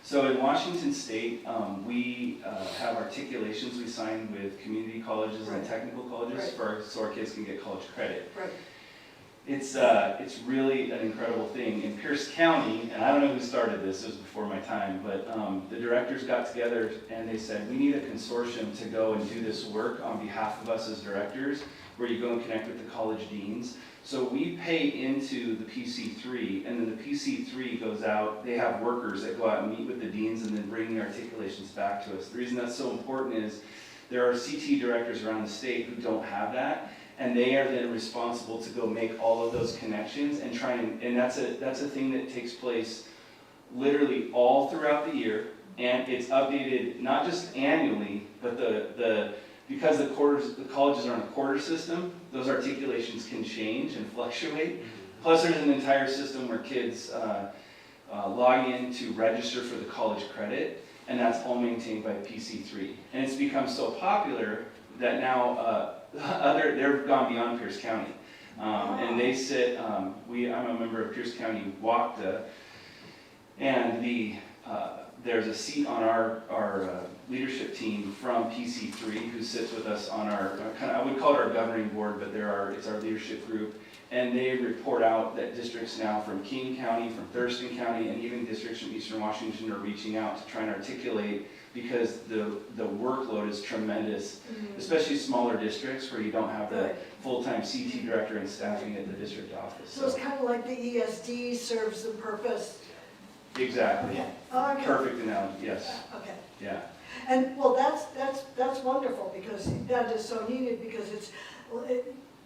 So in Washington State, we have articulations we sign with community colleges and technical colleges so our kids can get college credit. Right. It's really an incredible thing. In Pierce County, and I don't know who started this, it was before my time, but the directors got together and they said, we need a consortium to go and do this work on behalf of us as directors, where you go and connect with the college deans. So we pay into the PC3, and then the PC3 goes out, they have workers that go out and meet with the deans and then bring the articulations back to us. The reason that's so important is there are CT directors around the state who don't have that, and they are then responsible to go make all of those connections and try and that's a thing that takes place literally all throughout the year, and it's updated not just annually, but because the colleges are on a quarter system, those articulations can change and fluctuate. Plus there's an entire system where kids log in to register for the college credit, and that's all maintained by PC3. And it's become so popular that now they've gone beyond Pierce County. And they sit, I'm a member of Pierce County WACDA, and there's a seat on our leadership team from PC3 who sits with us on our, I would call it our governing board, but it's our leadership group. And they report out that districts now from King County, from Thurston County, and even districts from Eastern Washington are reaching out to try and articulate, because the workload is tremendous, especially smaller districts where you don't have the full-time CT director and staffing at the district office. So it's kind of like the ESD serves the purpose. Exactly. Okay. Perfect analogy, yes. Okay. Yeah. And well, that's wonderful, because that is so needed, because it's,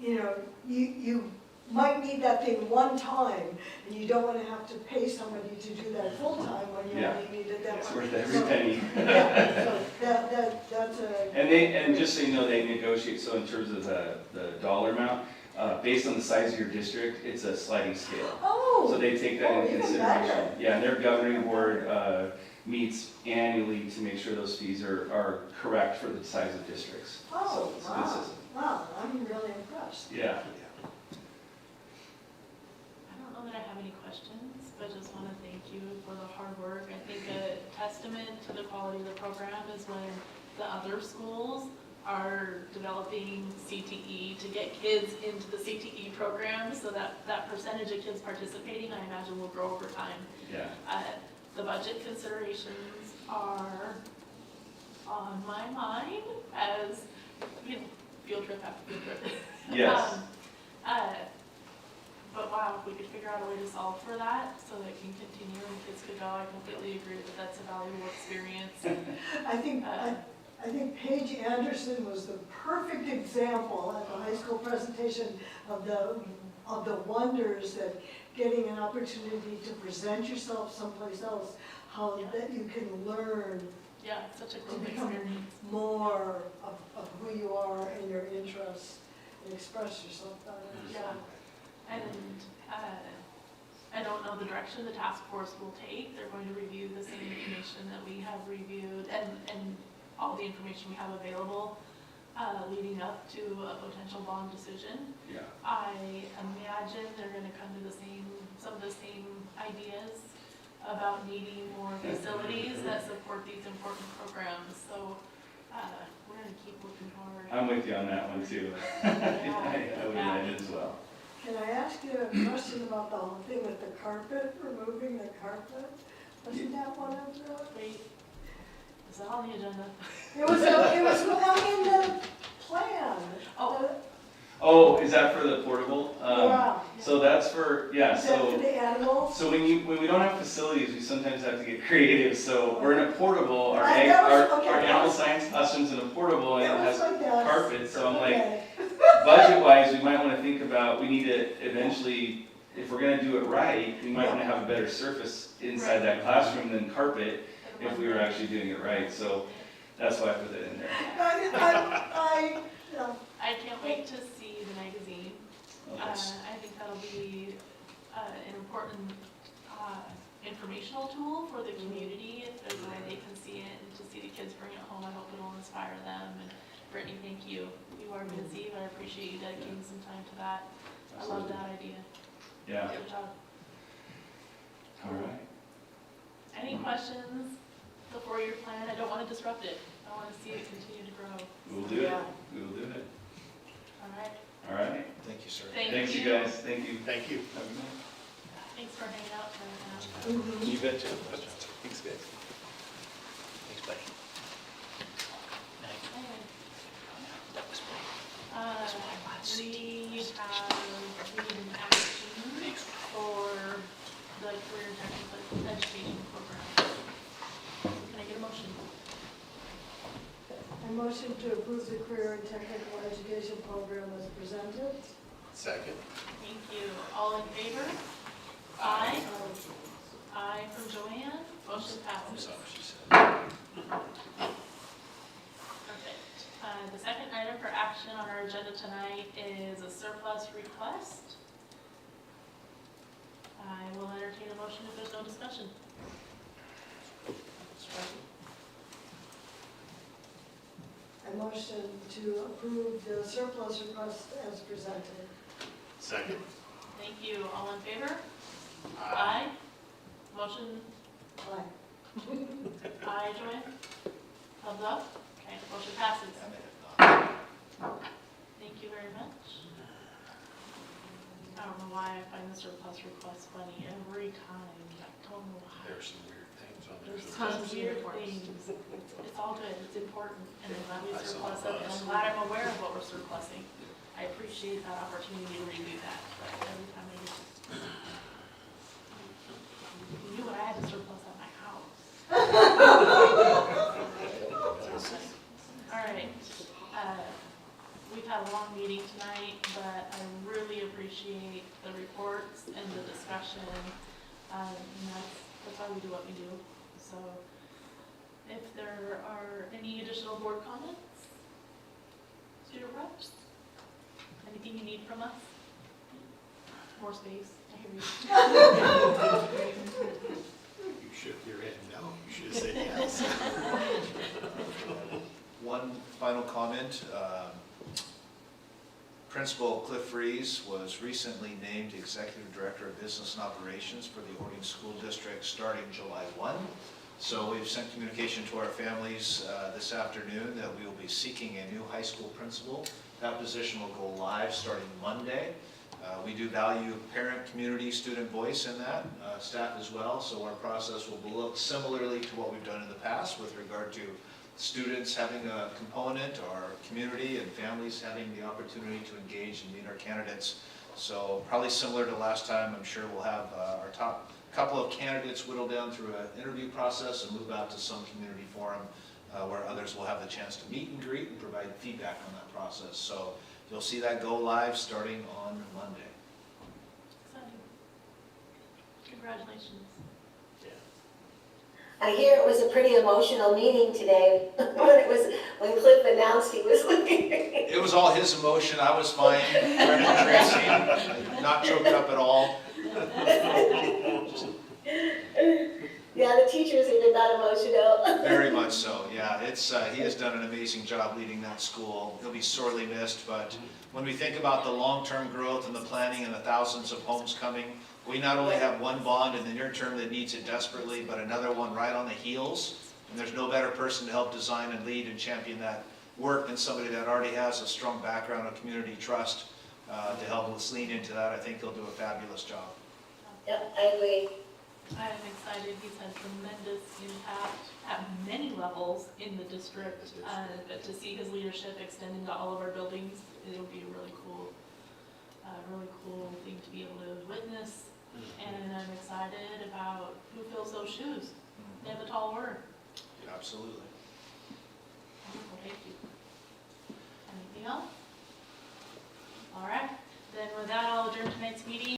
you know, you might need that thing one time, and you don't want to have to pay somebody to do that full time when you only needed that. It's worth every penny. Yeah, so that's a. And just so you know, they negotiate, so in terms of the dollar amount, based on the size of your district, it's a sliding scale. Oh. So they take that into even consideration. better. Yeah, and their governing board meets annually to make sure those fees are correct for the size of districts. Oh, So it's a good wow. system. Wow, I'm really impressed. Yeah. I don't know that I have any questions, but just want to thank you for the hard work. I think a testament to the quality of the program is when the other schools are developing CTE to get kids into the CTE program, so that percentage of kids participating, I imagine, will grow over time. Yeah. The budget considerations are on my mind as field trip after field trip. Yes. But wow, if we could figure out a way to solve for that so that it can continue and kids could go. I completely agree that that's a valuable experience. I think Paige Anderson was the perfect example at the high school presentation of the wonders that getting an opportunity to present yourself someplace else, how that you can learn Yeah, it's such a to cool become experience. more of who you are and your interests and express yourself better. Yeah, and I don't know the direction the task force will take. They're going to review the same information that we have reviewed and all the information we have available leading up to a potential bond decision. Yeah. I imagine they're gonna come to some of the same ideas about needing more facilities that support these important programs. So we're gonna keep looking hard. I'm with you on that one too. I would imagine as well. Can I ask you a question about the whole thing with the carpet, removing the carpet? Wasn't that one of the? Wait, is that on the agenda? It was in the plan. Oh, is that for the portable? Yeah. So that's for, yeah, Is that for so, the animals? so when we don't have facilities, we sometimes have to get creative. So we're in a portable, our Okay. animal science classroom's in a portable and it It was has like that. carpet. So I'm like, Okay. budget-wise, we might want to think about, we need to eventually, if we're gonna do it right, we might want to have a better surface inside that classroom than carpet if we were actually doing it right. So that's why I put it in there. I can't wait to see the magazine. I think that'll be an important informational tool for the community. If there's a way they can see it and to see the kids bring it home, I hope it'll inspire them. And Brittany, thank you. You are busy, but I appreciate you dedicating some time to that. I love that idea. Yeah. Good job. All right. Any questions before your plan? I don't want to disrupt it. I want to see it continue to grow. We'll do it. We will do it. All right. All right. Thank you, sir. Thanks, you guys. Thank you. Thank you. Thanks for hanging out tonight. You bet too. Thanks, guys. Thanks, buddy. We need an action for the career and technical education program. Can I get a motion? I motion to approve the career and technical education program as presented. Second. Thank you. All in favor? Aye. Aye from Joanne. Motion passes. Perfect. The second item for action on our agenda tonight is a surplus request. I will entertain a motion if there's no discussion. I motion to approve the surplus request as presented. Second. Thank you. All in favor? Aye. Motion. Aye. Aye, Joanne? Thumbs up? Okay, motion passes. Thank you very much. I don't know why I find the surplus request funny every time. I don't know why. There's some weird things on there. There's some weird things. It's all good, it's important, and I'm glad we surplus it, and I'm glad I'm aware of what we're surplusing. I appreciate that opportunity to review that, but every time I just, you knew what I had to surplus at my house. All right, we've had a long meeting tonight, but I really appreciate the reports and the discussion, and that's why we do what we do. So if there are any additional board comments, student reps, anything you need from us? More space, I hear you. You shook your head no. You should have said yes. One final comment. Principal Cliff Freeze was recently named Executive Director of Business and Operations for the Orting School District starting July 1. So we've sent communication to our families this afternoon that we will be seeking a new high school principal. That position will go live starting Monday. We do value parent, community, student voice in that, staff as well. So our process will look similarly to what we've done in the past with regard to students having a component, our community and families having the opportunity to engage and meet our candidates. So probably similar to last time, I'm sure we'll have our top couple of candidates whittled down through an interview process and move out to some community forum where others will have the chance to meet and greet and provide feedback on that process. So you'll see that go live starting on Monday. Exciting. Congratulations. I hear it was a pretty emotional meeting today, when Cliff announced he was looking. It was all his emotion. I was fine. Brenda Tracy, not choked up at all. Yeah, the teachers even got emotional. Very much so, yeah. He has done an amazing job leading that school. He'll be sorely missed, but when we think about the long-term growth and the planning and the thousands of homes coming, we not only have one bond in the near term that needs it desperately, but another one right on the heels. And there's no better person to help design and lead and champion that work than somebody that already has a strong background of community trust to help us lean into that. I think he'll do a fabulous job. Yep, I agree. I am excited. He's had tremendous impact at many levels in the district. But to see his leadership extending to all of our buildings, it'll be a really cool thing to be able to witness. And I'm excited about who fills those shoes. They have a tall order. Absolutely. Wonderful, thank you. Anything else? All right, then with that, I'll adjourn tonight's meeting.